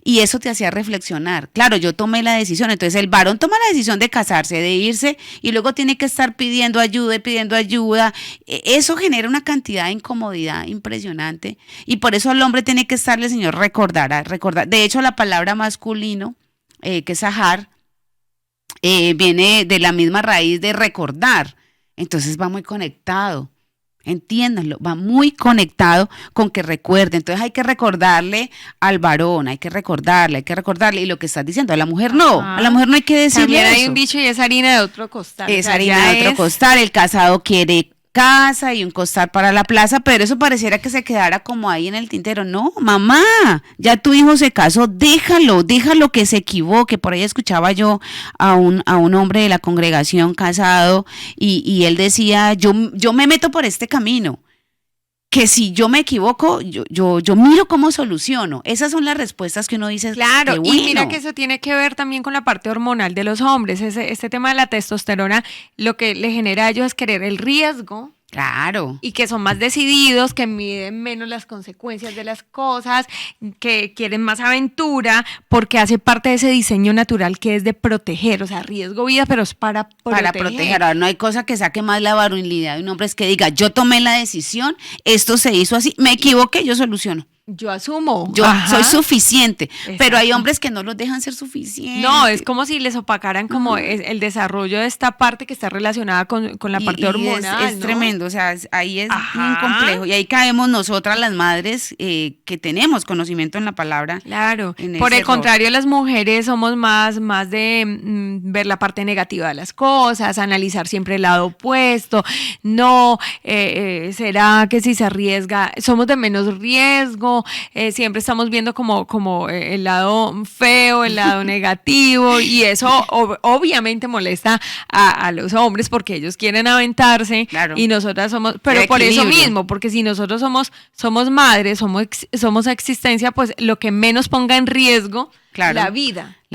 Y eso te hacía reflexionar. Claro, yo tomé la decisión, entonces el varón toma la decisión de casarse, de irse, y luego tiene que estar pidiendo ayuda. Eso genera una cantidad de incomodidad impresionante, y por eso al hombre tiene que estarle, Señor, recordar. De hecho, la palabra masculino, que es sahar, viene de la misma raíz de recordar. Entonces va muy conectado. Entiéndanlo, va muy conectado con que recuerde. Entonces hay que recordarle al varón, hay que recordarle, y lo que estás diciendo, a la mujer no, a la mujer no hay que decirle eso. También hay un dicho y es harina de otro costal. Es harina de otro costal, el casado quiere casa y un costal para la plaza, pero eso pareciera que se quedara como ahí en el tintero. No, mamá, ya tu hijo se casó, déjalo que se equivoque. Por ahí escuchaba yo a un hombre de la congregación casado, y él decía, yo me meto por este camino. que si yo me equivoco, yo miro cómo soluciono. Esas son las respuestas que uno dice. Claro, qué bueno. y mira que eso tiene que ver también con la parte hormonal de los hombres. Este tema de la testosterona, lo que le genera a ellos es querer el riesgo. Claro. Y que son más decididos, que miden menos las consecuencias de las cosas, que quieren más aventura, porque hace parte de ese diseño natural que es de proteger, o sea, riesgo vida, pero es para proteger. Para proteger. Ahora, no hay cosa que saque más la varonilidad de un hombre, es que diga, yo tomé la decisión, esto se hizo así, me equivoqué, yo soluciono. Yo asumo. Yo soy suficiente, Exacto. pero hay hombres que no los dejan ser suficientes. No, es como si les opacaran como el desarrollo de esta parte que está relacionada con la parte hormonal. Es ¿no? tremendo, o sea, ahí es bien complejo. Y ahí caemos nosotras las madres que tenemos conocimiento en la palabra. Claro, por el contrario, las mujeres somos más de ver la parte negativa de las cosas, analizar siempre el lado opuesto. No, será que si se arriesga, somos de menos riesgo. Siempre estamos viendo como el lado feo, el lado negativo, y eso obviamente molesta a los hombres porque ellos quieren aventarse, claro. Y nosotras somos, pero por eso mismo, porque si nosotros somos madres, somos existencia, pues lo que menos ponga en riesgo, claro, la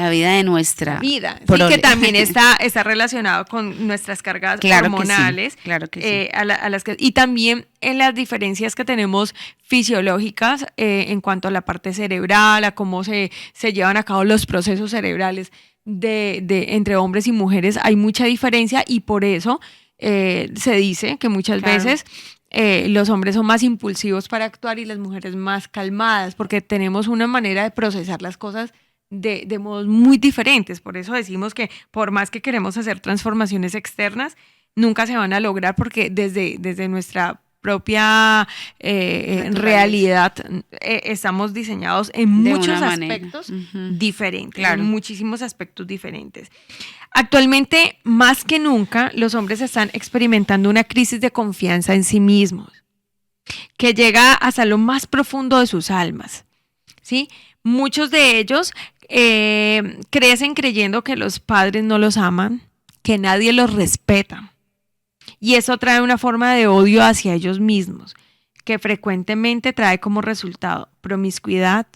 vida de nuestra vida, sí, que también está relacionado con nuestras cargas hormonales, claro que sí. A las que, y también en las diferencias que tenemos fisiológicas en cuanto a la parte cerebral, a cómo se llevan a cabo los procesos cerebrales entre hombres y mujeres, hay mucha diferencia, y por eso se dice que muchas veces los hombres son más impulsivos para actuar y las mujeres más calmadas, porque tenemos una manera de procesar las cosas de modos muy diferentes. Por eso decimos que por más que queremos hacer transformaciones externas, nunca se van a lograr, porque desde nuestra propia realidad estamos diseñados en muchos aspectos diferentes, claro, en muchísimos aspectos diferentes. Actualmente, más que nunca, los hombres están experimentando una crisis de confianza en sí mismos, que llega hasta lo más profundo de sus almas, ¿sí? Muchos de ellos crecen creyendo que los padres no los aman, que nadie los respeta. Y eso trae una forma de odio hacia ellos mismos, que frecuentemente trae como resultado promiscuidad,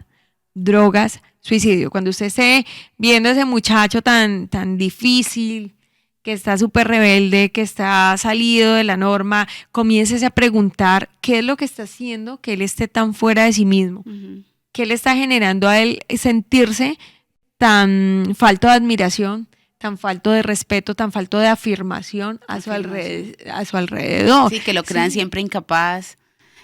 drogas, suicidio. Cuando usted esté viendo a ese muchacho tan difícil, que está súper rebelde, que está salido de la norma, comiéncese a preguntar qué es lo que está haciendo que él esté tan fuera de sí mismo. Uh-huh. ¿Qué le está generando a él sentirse tan falto de admiración, tan falto de respeto, tan falto de afirmación a su alrededor? Sí, que lo crean siempre incapaz.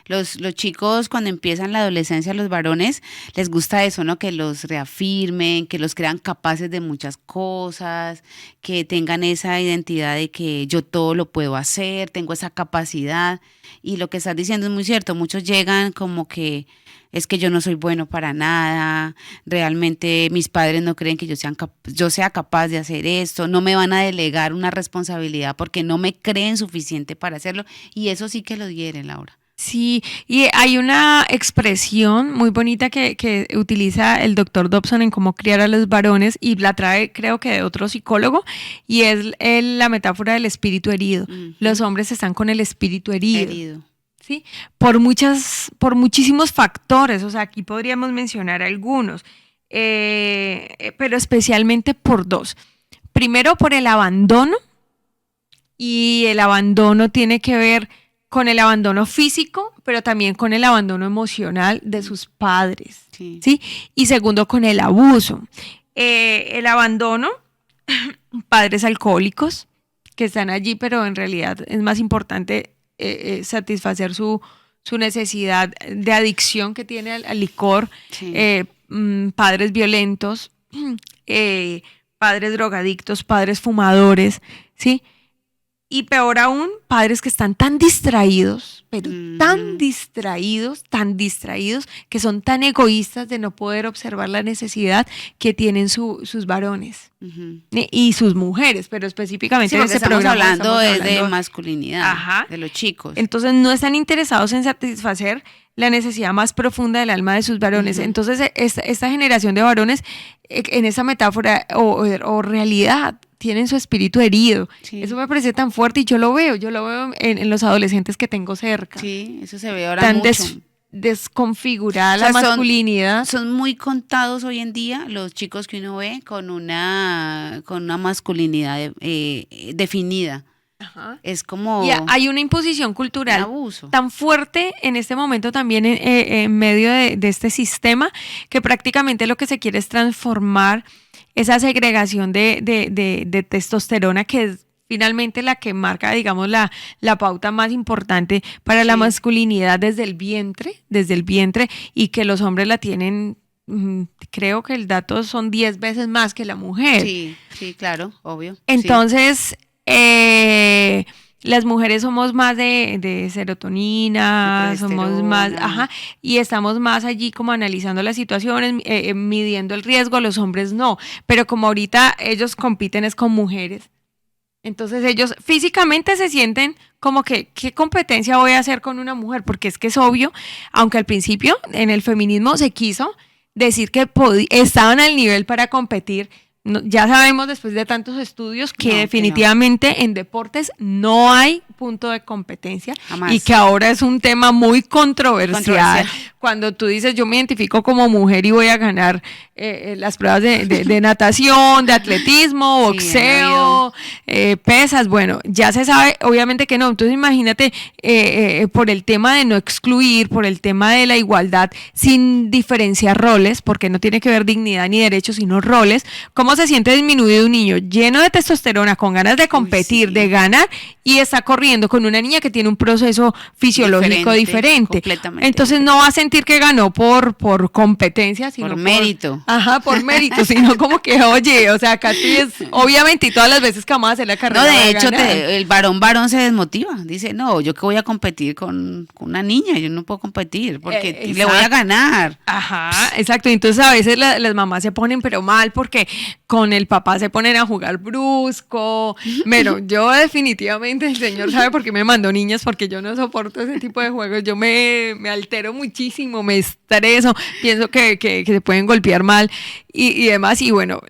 Los chicos, cuando empiezan la adolescencia, los varones, les gusta eso, ¿no? Que los reafirmen, que los crean capaces de muchas cosas, que tengan esa identidad de que yo todo lo puedo hacer, tengo esa capacidad. Y lo que estás diciendo es muy cierto, muchos llegan como que es que yo no soy bueno para nada, realmente mis padres no creen que yo sea capaz de hacer esto, no me van a delegar una responsabilidad porque no me creen suficiente para hacerlo, y eso sí que lo hiere, Laura. Sí, y hay una expresión muy bonita que utiliza el doctor Dobson en cómo criar a los varones, y la trae creo que de otro psicólogo, y es la metáfora del espíritu herido. Uh-huh. Los hombres están con el espíritu herido. ¿Sí? Por muchísimos factores, o sea, aquí podríamos mencionar algunos, pero especialmente por dos. Primero, por el abandono, y el abandono tiene que ver con el abandono físico, pero también con el abandono emocional de sus padres, ¿sí? Y segundo, con el abuso. El abandono, padres alcohólicos que están allí, pero en realidad es más importante satisfacer su necesidad de adicción que tiene al licor, padres violentos, padres drogadictos, padres fumadores, ¿sí? Y peor aún, padres que están tan distraídos, pero tan distraídos, que son tan egoístas de no poder observar la necesidad que tienen sus varones y sus mujeres, pero específicamente en este programa estamos hablando de masculinidad, de los chicos. Entonces no están interesados en satisfacer la necesidad más profunda del alma de sus varones. Entonces, esta generación de varones, en esa metáfora o realidad, tienen su espíritu herido. Sí. Eso me parece tan fuerte y yo lo veo en los adolescentes que tengo cerca. Sí, eso se ve ahora mucho. Desconfigurada la masculinidad. Son muy contados hoy en día los chicos que uno ve con una masculinidad definida. Ajá. Es como... Y hay una imposición cultural tan fuerte en este momento también en medio de este sistema, que prácticamente lo que se quiere es transformar esa segregación de testosterona, que es finalmente la que marca, digamos, la pauta más importante para la masculinidad desde el vientre, y que los hombres la tienen, creo que el dato son 10 veces más que la mujer. Sí, claro, obvio. Entonces, las mujeres somos más de serotonina, somos más, y estamos más allí como analizando las situaciones, midiendo el riesgo. Los hombres no, pero como ahorita ellos compiten es con mujeres, entonces ellos físicamente se sienten como que, ¿qué competencia voy a hacer con una mujer? Porque es que es obvio, aunque al principio en el feminismo se quiso decir que estaban al nivel para competir. No, ya sabemos después de tantos estudios que definitivamente en deportes no hay punto de competencia. Jamás. Y que ahora es un tema muy controversial. Cuando tú dices yo me identifico como mujer y voy a ganar las pruebas de natación, de atletismo, boxeo, pesas, bueno, ya se sabe obviamente que no. Entonces imagínate, por el tema de no excluir, por el tema de la igualdad sin diferenciar roles, porque no tiene que ver dignidad ni derechos sino roles. ¿Cómo se siente disminuido un niño lleno de testosterona, con ganas de competir, de ganar, y está corriendo con una niña que tiene un proceso fisiológico diferente? Entonces no va a sentir que ganó por competencia, sino por mérito. Por mérito, sino como que, oye, o sea, acá tienes, obviamente, y todas las veces que vamos a hacer la carrera. No, de hecho, el varón se desmotiva. Dice, no, yo que voy a competir con una niña, yo no puedo competir porque le voy a ganar. Exacto. Y entonces a veces las mamás se ponen pero mal porque con el papá se ponen a jugar brusco. Pero yo definitivamente, el señor sabe por qué me mandó niñas, porque yo no soporto ese tipo de juegos. Yo me altero muchísimo, me estreso, pienso que se pueden golpear mal y demás. Y bueno,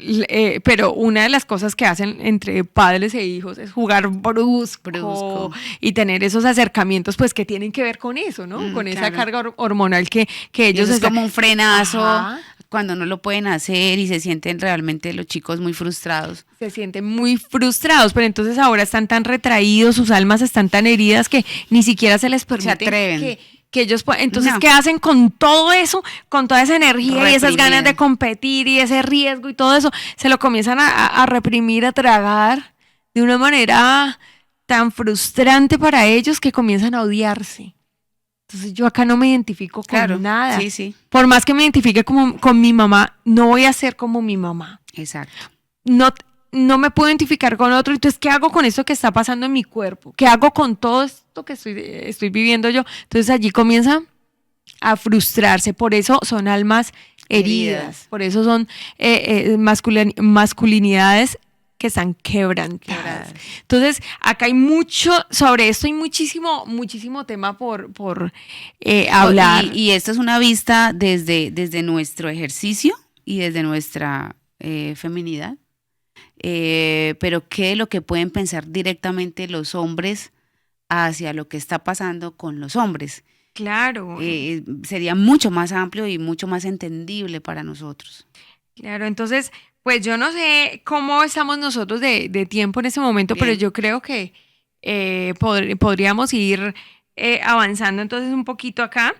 pero una de las cosas que hacen entre padres e hijos es jugar brusco y tener esos acercamientos pues que tienen que ver con eso, ¿no? Con esa carga hormonal que ellos... Es como un frenazo. Cuando no lo pueden hacer y se sienten realmente los chicos muy frustrados. Se sienten muy frustrados, pero entonces ahora están tan retraídos, sus almas están tan heridas que ni siquiera se les permite. Se atreven. Que ellos puedan. Entonces, ¿qué hacen con todo eso? Con toda esa energía y esas ganas de competir y ese riesgo y todo eso, se lo comienzan a reprimir, a tragar de una manera tan frustrante para ellos que comienzan a odiarse. Entonces yo acá no me identifico con nada. Sí. Por más que me identifique con mi mamá, no voy a ser como mi mamá. Exacto. No me puedo identificar con otro. Entonces, ¿qué hago con esto que está pasando en mi cuerpo? ¿Qué hago con todo esto que estoy viviendo yo? Entonces allí comienza a frustrarse. Por eso son almas heridas. Por eso son masculinidades que están quebrantadas. Entonces, acá hay mucho sobre esto, hay muchísimo tema por hablar. Y esto es una vista desde nuestro ejercicio y desde nuestra feminidad. Pero ¿qué es lo que pueden pensar directamente los hombres hacia lo que está pasando con los hombres? Claro. Sería mucho más amplio y mucho más entendible para nosotros. Claro, entonces... Pues yo no sé cómo estamos nosotros de tiempo en este momento, pero yo creo que podríamos ir avanzando entonces un poquito acá.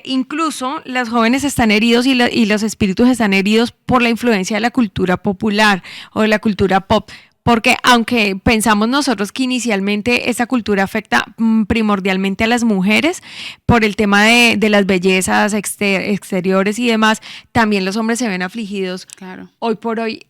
Incluso los jóvenes están heridos y los espíritus están heridos por la influencia de la cultura popular o de la cultura pop. Porque aunque pensamos nosotros que inicialmente esa cultura afecta primordialmente a las mujeres por el tema de las bellezas exteriores y demás, también los hombres se ven afligidos hoy por hoy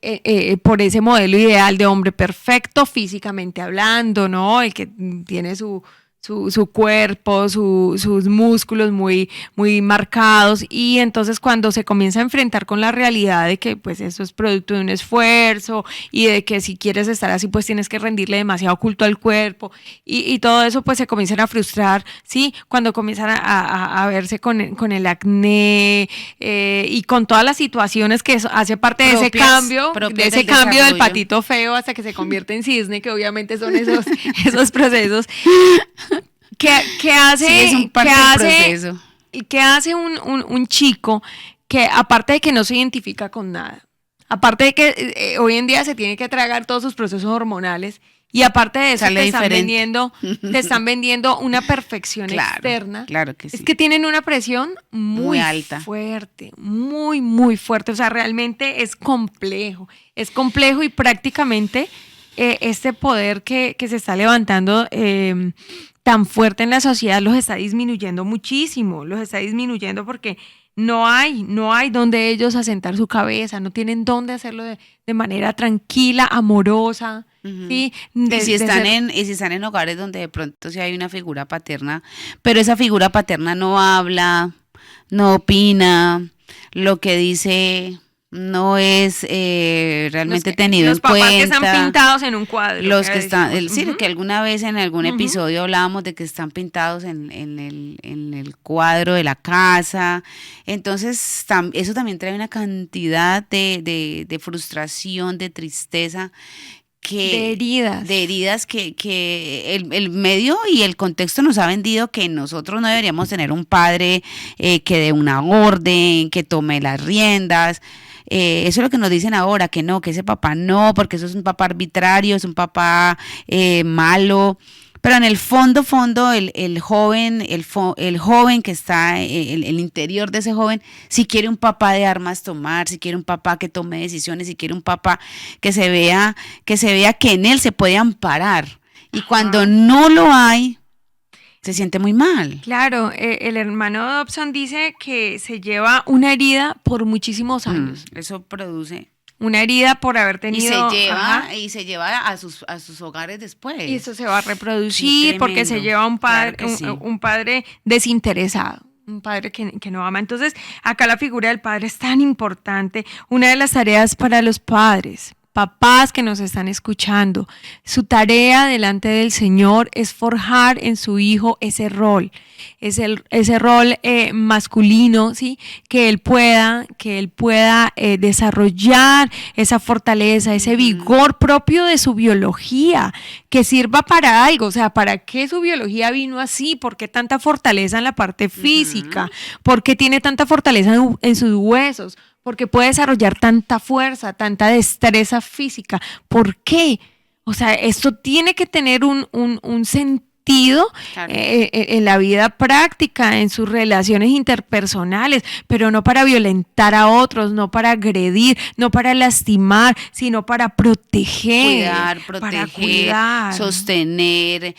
por ese modelo ideal de hombre perfecto físicamente hablando, ¿no? El que tiene su su cuerpo, sus músculos muy, muy marcados, y entonces cuando se comienza a enfrentar con la realidad de que pues eso es producto de un esfuerzo y de que si quieres estar así pues tienes que rendirle demasiado culto al cuerpo y todo eso pues se comienzan a frustrar, ¿sí? Cuando comienzan a verse con el acné y con todas las situaciones que eso hace parte de ese cambio, del patito feo hasta que se convierte en cisne, que obviamente son esos procesos. ¿Qué hace, sí, es un parte del proceso. ¿Qué hace un chico que aparte de que no se identifica con nada, aparte de que hoy en día se tiene que tragar todos sus procesos hormonales y aparte de eso te están vendiendo una perfección externa? Claro que sí. Es que tienen una presión muy alta, fuerte, muy, muy fuerte. O sea, realmente es complejo y prácticamente este poder que se está levantando tan fuerte en la sociedad los está disminuyendo muchísimo, porque no hay donde ellos asentar su cabeza, no tienen dónde hacerlo de manera tranquila, amorosa. Uh-huh. ¿Sí? Y si están en hogares donde de pronto sí hay una figura paterna, pero esa figura paterna no habla, no opina, lo que dice no es realmente tenido en cuenta. Los papás que están pintados en un cuadro. Los que están, sí, que alguna vez en algún episodio hablábamos de que están pintados en el cuadro de la casa. Entonces, eso también trae una cantidad de frustración, de tristeza. De heridas que el medio y el contexto nos ha vendido que nosotros no deberíamos tener un padre que dé una orden, que tome las riendas. Eso es lo que nos dicen ahora, que no, que ese papá no, porque eso es un papá arbitrario, es un papá malo. Pero en el fondo, el joven que está, el interior de ese joven, si quiere un papá de armas tomar, si quiere un papá que tome decisiones, si quiere un papá que se vea que en él se puede amparar. Y cuando no lo hay, se siente muy mal. Claro, el hermano Dobson dice que se lleva una herida por muchísimos años. Eso produce una herida por haber tenido y se lleva a sus hogares después, y eso se va a reproducir porque se lleva un padre, claro un padre desinteresado, un padre que no ama. Entonces acá la figura del padre es tan importante. Una de las tareas para los padres, papás que nos están escuchando, su tarea delante del Señor es forjar en su hijo ese rol, ese rol masculino, ¿sí? Que él pueda desarrollar esa fortaleza, ese vigor propio de su biología, que sirva para algo. O sea, ¿para qué su biología vino así? ¿Por qué tanta fortaleza en la parte física? ¿Por qué tiene tanta fortaleza en sus huesos? Porque puede desarrollar tanta fuerza, tanta destreza física. ¿Por qué? O sea, esto tiene que tener un sentido, claro, en la vida práctica, en sus relaciones interpersonales, pero no para violentar a otros, no para agredir, no para lastimar, sino para proteger. Cuidar, sostener,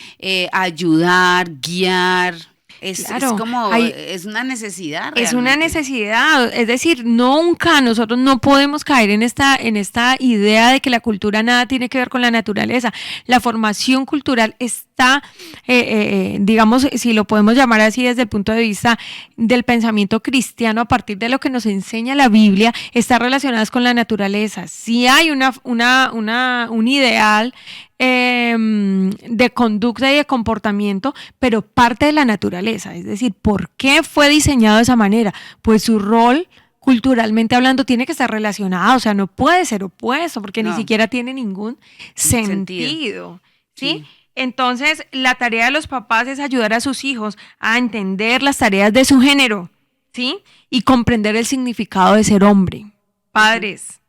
ayudar, guiar. Claro, es una necesidad realmente. Es una necesidad, es decir, nunca nosotros no podemos caer en esta idea de que la cultura nada tiene que ver con la naturaleza. La formación cultural está, digamos, si lo podemos llamar así desde el punto de vista del pensamiento cristiano, a partir de lo que nos enseña la Biblia, está relacionada con la naturaleza. Si hay un ideal de conducta y de comportamiento, pero parte de la naturaleza. Es decir, ¿por qué fue diseñado de esa manera? Pues su rol, culturalmente hablando, tiene que estar relacionado, o sea, no puede ser opuesto, porque ni siquiera tiene ningún sentido. ¿Sí? Entonces, la tarea de los papás es ayudar a sus hijos a entender las tareas de su género, ¿sí? Y comprender el significado de ser hombre. Padres,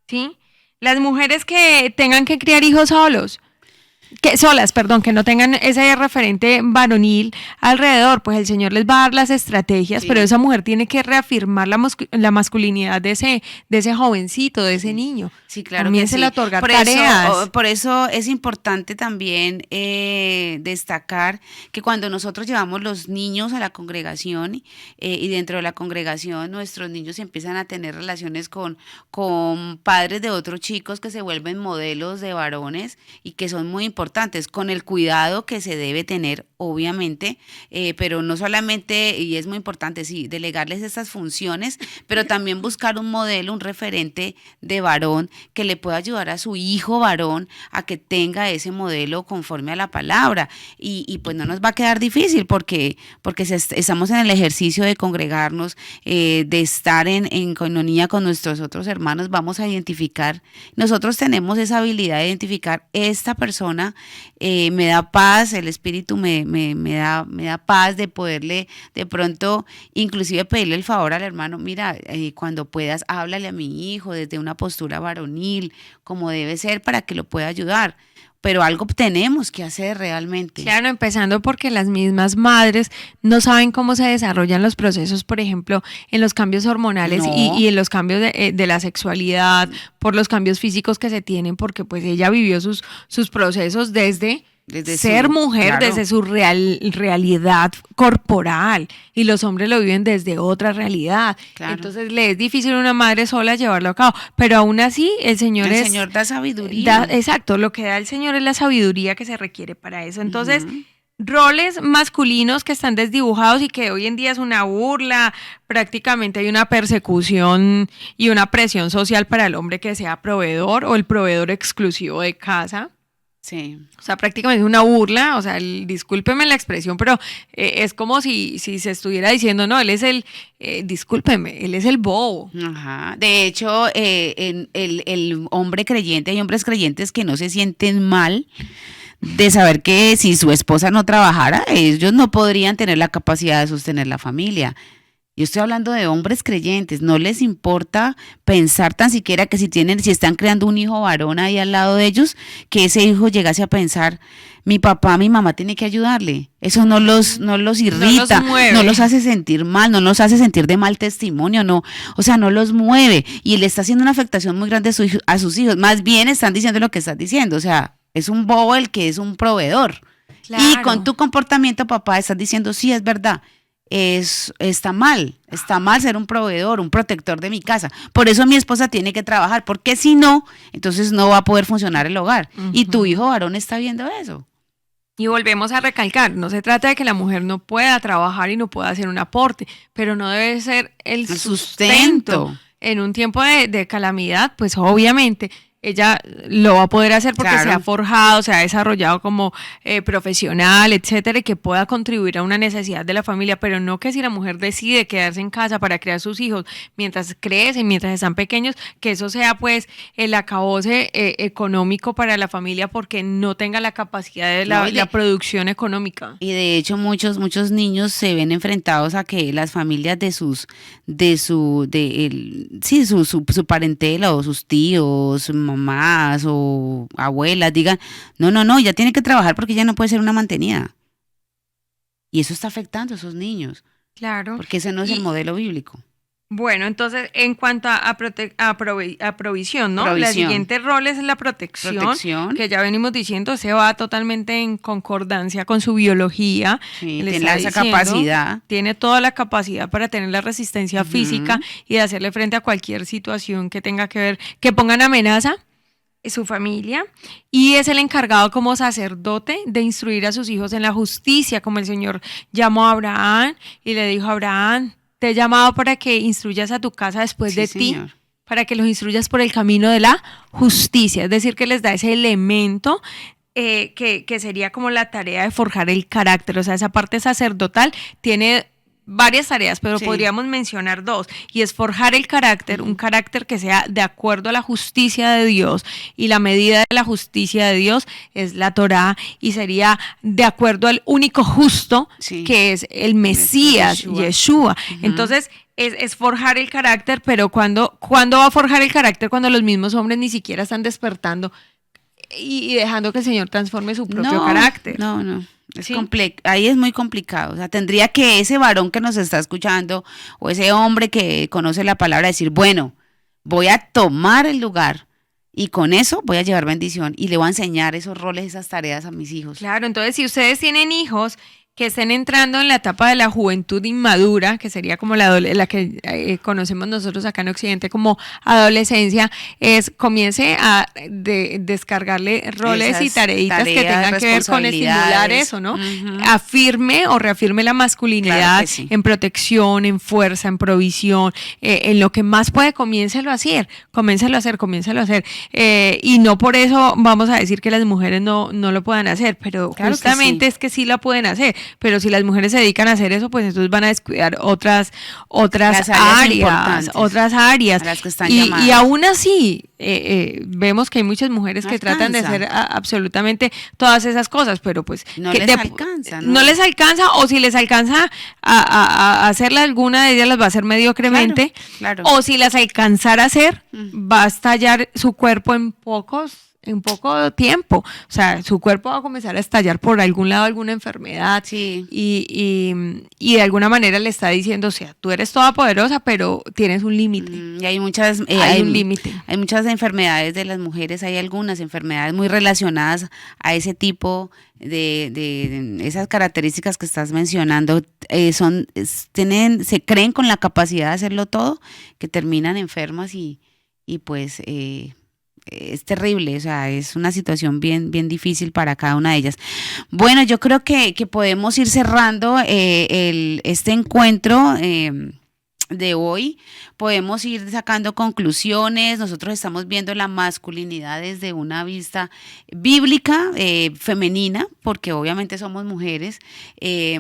¿sí? Las mujeres que tengan que criar hijos que no tengan ese referente varonil alrededor, pues el Señor les va a dar las estrategias, pero esa mujer tiene que reafirmar la masculinidad de ese jovencito, de ese niño. Sí, claro. También se le otorga tareas. Por eso es importante también destacar que cuando nosotros llevamos los niños a la congregación y dentro de la congregación nuestros niños empiezan a tener relaciones con padres de otros chicos que se vuelven modelos de varones y que son muy importantes, con el cuidado que se debe tener, obviamente, pero no solamente, y es muy importante, sí, delegarles estas funciones, pero también buscar un modelo, un referente de varón que le pueda ayudar a su hijo varón a que tenga ese modelo conforme a la palabra. Y pues no nos va a quedar difícil porque estamos en el ejercicio de congregarnos, de estar en coinonía con nuestros otros hermanos, vamos a identificar, nosotros tenemos esa habilidad de identificar, esta persona me da paz, el Espíritu me da paz de poderle de pronto inclusive pedirle el favor al hermano, mira, cuando puedas háblale a mi hijo desde una postura varonil, como debe ser para que lo pueda ayudar. Pero algo tenemos que hacer realmente. Claro, empezando porque las mismas madres no saben cómo se desarrollan los procesos, por ejemplo, en los cambios hormonales y en los cambios de la sexualidad, por los cambios físicos que se tienen, porque pues ella vivió sus procesos desde ser mujer, claro, desde su realidad corporal, y los hombres lo viven desde otra realidad. Claro. Entonces le es difícil a una madre sola llevarlo a cabo, pero aún así el Señor da sabiduría. Exacto, lo que da el Señor es la sabiduría que se requiere para eso. Entonces, roles masculinos que están desdibujados y que hoy en día es una burla, prácticamente hay una persecución y una presión social para el hombre que sea proveedor o el proveedor exclusivo de casa. Sí. O sea, prácticamente es una burla, o sea, discúlpeme la expresión, pero es como si se estuviera diciendo, no, él es discúlpeme, él es el bobo. Ajá. De hecho, el hombre creyente, hay hombres creyentes que no se sienten mal de saber que si su esposa no trabajara, ellos no podrían tener la capacidad de sostener la familia. Yo estoy hablando de hombres creyentes, no les importa pensar tan siquiera que si están creando un hijo varón ahí al lado de ellos, que ese hijo llegase a pensar, mi papá, mi mamá tiene que ayudarle. Eso no los irrita, no los hace sentir mal, no los hace sentir de mal testimonio, no, o sea, no los mueve y le está haciendo una afectación muy grande a sus hijos. Más bien están diciendo lo que estás diciendo, o sea, es un bobo el que es un proveedor. Claro. Y con tu comportamiento, papá, estás diciendo, sí, es verdad. Está mal ser un proveedor, un protector de mi casa. Por eso mi esposa tiene que trabajar, porque si no, entonces no va a poder funcionar el hogar. Y tu hijo varón está viendo eso. Y volvemos a recalcar, no se trata de que la mujer no pueda trabajar y no pueda hacer un aporte, pero no debe ser el sustento. En un tiempo de calamidad, pues obviamente ella lo va a poder hacer porque claro, se ha forjado, se ha desarrollado como profesional, etcétera, y que pueda contribuir a una necesidad de la familia, pero no que si la mujer decide quedarse en casa para criar sus hijos mientras crecen, mientras están pequeños, que eso sea pues el acabose económico para la familia porque no tenga la capacidad de la producción económica. Y de hecho muchos niños se ven enfrentados a que las familias su parentela o sus tíos, mamás o abuelas digan, no, ya tiene que trabajar porque ya no puede ser una mantenida. Y eso está afectando a esos niños. Claro. Porque ese no es el modelo bíblico. Bueno, entonces, en cuanto a provisión, ¿no? La siguiente rol es la protección, que ya venimos diciendo, se va totalmente en concordancia con su biología. Sí, tiene esa capacidad. Tiene toda la capacidad para tener la resistencia física y de hacerle frente a cualquier situación que tenga que ver, que ponga en amenaza su familia, y es el encargado como sacerdote de instruir a sus hijos en la justicia, como el Señor llamó a Abraham y le dijo a Abraham, te he llamado para que instruyas a tu casa después de ti, Señor, para que los instruyas por el camino de la justicia, es decir, que les da ese elemento que sería como la tarea de forjar el carácter, o sea, esa parte sacerdotal tiene varias tareas, pero podríamos mencionar dos, y es forjar el carácter, un carácter que sea de acuerdo a la justicia de Dios, y la medida de la justicia de Dios es la Torá, y sería de acuerdo al único justo, que es el Mesías, Yeshua. Entonces, es forjar el carácter, pero ¿cuándo va a forjar el carácter? Cuando los mismos hombres ni siquiera están despertando y dejando que el Señor transforme su propio carácter. No. Ahí es muy complicado, o sea, tendría que ese varón que nos está escuchando o ese hombre que conoce la palabra decir, bueno, voy a tomar el lugar y con eso voy a llevar bendición y le voy a enseñar esos roles, esas tareas a mis hijos. Claro, entonces si ustedes tienen hijos que estén entrando en la etapa de la juventud inmadura, que sería como la que conocemos nosotros acá en Occidente como adolescencia, comience a descargarle roles Esas y tareitas que tareas, tengan que ver con estimular eso, ¿no? Afirme o reafirme la masculinidad, Claro que sí. en protección, en fuerza, en provisión, en lo que más puede, comiéncelo a hacer. Y no por eso vamos a decir que las mujeres no lo puedan hacer, pero Claro que justamente sí. es que sí la pueden hacer. Pero si las mujeres se dedican a hacer eso, pues entonces van a descuidar otras Las áreas áreas, importantes, a las que están y llamadas. aún así vemos que hay muchas mujeres No que tratan de alcanza. hacer absolutamente todas esas cosas, pero pues No que les alcanza, ¿no? no les alcanza, o si les alcanza a hacerla, alguna de ellas las va a hacer mediocremente, Claro. o si las alcanzara a hacer, va a estallar su cuerpo en poco tiempo. O sea, su cuerpo va a comenzar a estallar por algún lado, alguna enfermedad. Sí. Y de alguna manera le está diciendo, o sea, tú eres toda poderosa, pero tienes un límite. Y hay muchas, Hay un límite. Hay muchas enfermedades de las mujeres, hay algunas enfermedades muy relacionadas a ese tipo de esas características que estás mencionando. Se creen con la capacidad de hacerlo todo, que terminan enfermas y pues es terrible, o sea, es una situación bien difícil para cada una de ellas. Bueno, yo creo que podemos ir cerrando este encuentro de hoy, podemos ir sacando conclusiones. Nosotros estamos viendo la masculinidad desde una vista bíblica, femenina, porque obviamente somos mujeres.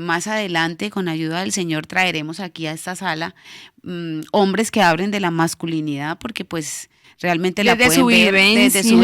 Más adelante, con ayuda del Señor, traeremos aquí a esta sala hombres que hablen de la masculinidad, porque pues realmente la Desde pueden su ver vivencia, desde su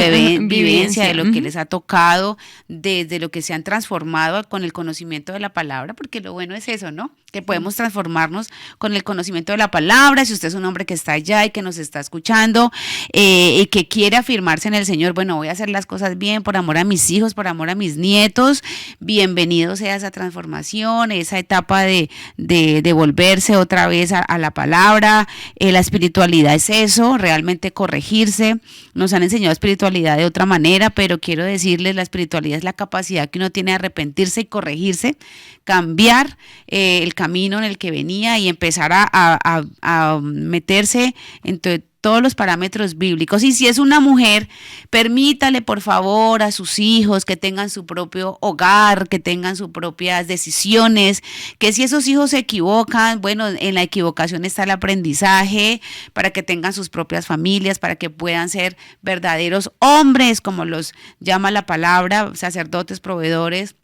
vivencia, de lo que ujú. les ha tocado, desde lo que se han transformado con el conocimiento de la palabra, porque lo bueno es eso, ¿no? Que podemos transformarnos con el conocimiento de la palabra. Si usted es un hombre que está allá y que nos está escuchando y que quiere afirmarse en el Señor, bueno, voy a hacer las cosas bien por amor a mis hijos, por amor a mis nietos, bienvenido sea esa transformación, esa etapa de volverse otra vez a la palabra. La espiritualidad es eso, realmente corregirse. Nos han enseñado espiritualidad de otra manera, pero quiero decirles, la espiritualidad es la capacidad que uno tiene de arrepentirse y corregirse, cambiar el camino en el que venía y empezar a meterse en todos los parámetros bíblicos. Y si es una mujer, permítale por favor a sus hijos que tengan su propio hogar, que tengan sus propias decisiones, que si esos hijos se equivocan, bueno, en la equivocación está el aprendizaje, para que tengan sus propias familias, para que puedan ser verdaderos hombres, como los llama la palabra, sacerdotes, proveedores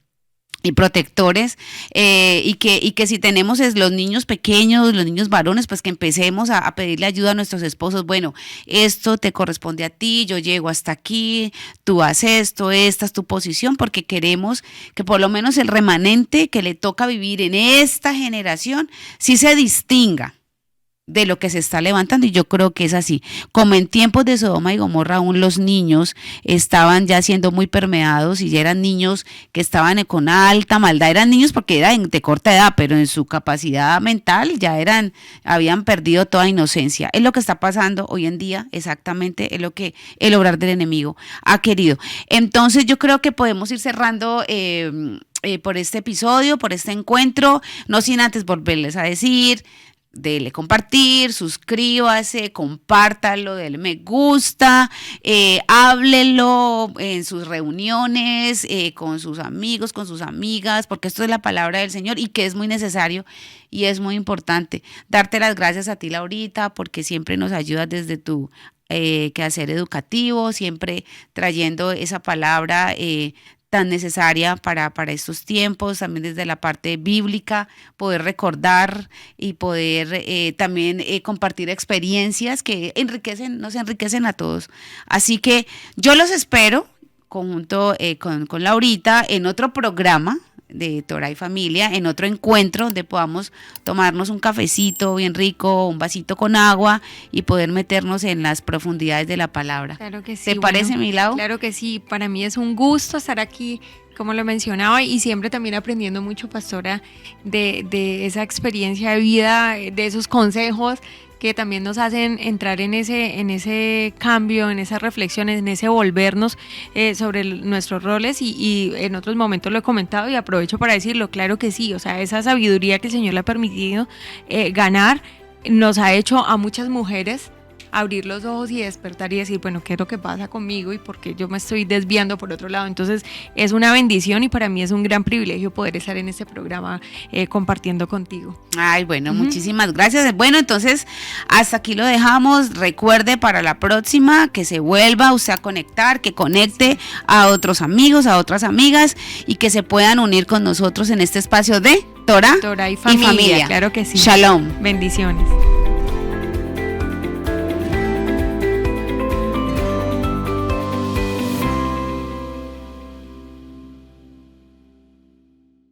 y protectores, y que si tenemos los niños pequeños, los niños varones, pues que empecemos a pedirle ayuda a nuestros esposos. Bueno, esto te corresponde a ti, yo llego hasta aquí, tú haces esto, esta es tu posición, porque queremos que por lo menos el remanente que le toca vivir en esta generación sí se distinga de lo que se está levantando, y yo creo que es así. Como en tiempos de Sodoma y Gomorra, aún los niños estaban ya siendo muy permeados y ya eran niños que estaban con alta maldad. Eran niños porque eran de corta edad, pero en su capacidad mental ya habían perdido toda inocencia. Es lo que está pasando hoy en día, exactamente, es lo que el obrar del enemigo ha querido. Entonces yo creo que podemos ir cerrando por este episodio, por este encuentro, no sin antes volverles a decir: dele compartir, suscríbase, compártalo, dele me gusta, háblelo en sus reuniones, con sus amigos, con sus amigas, porque esto es la palabra del Señor y que es muy necesario y es muy importante. Darte las gracias a ti, Laurita, porque siempre nos ayudas desde tu quehacer educativo, siempre trayendo esa palabra tan necesaria para estos tiempos, también desde la parte bíblica, poder recordar y poder también compartir experiencias que nos enriquecen a todos. Así que yo los espero conjunto con Laurita en otro programa de Torah y Familia, en otro encuentro donde podamos tomarnos un cafecito bien rico, un vasito con agua y poder meternos en las profundidades de la palabra. Claro que sí. ¿Te parece, mi Lau? Claro que sí, para mí es un gusto estar aquí, como lo mencionaba, y siempre también aprendiendo mucho, pastora, de esa experiencia de vida, de esos consejos que también nos hacen entrar en ese cambio, en esas reflexiones, en ese volvernos sobre nuestros roles y en otros momentos lo he comentado y aprovecho para decirlo, claro que sí, o sea, esa sabiduría que el Señor le ha permitido ganar nos ha hecho a muchas mujeres abrir los ojos y despertar y decir, bueno, ¿qué es lo que pasa conmigo y por qué yo me estoy desviando por otro lado? Entonces es una bendición y para mí es un gran privilegio poder estar en este programa compartiendo contigo. Ay, bueno, muchísimas gracias. Bueno, entonces hasta aquí lo dejamos. Recuerde para la próxima que se vuelva usted a conectar, que conecte a otros amigos, a otras amigas y que se puedan unir con nosotros en este espacio de Torah y familia. Claro que sí. Shalom. Bendiciones.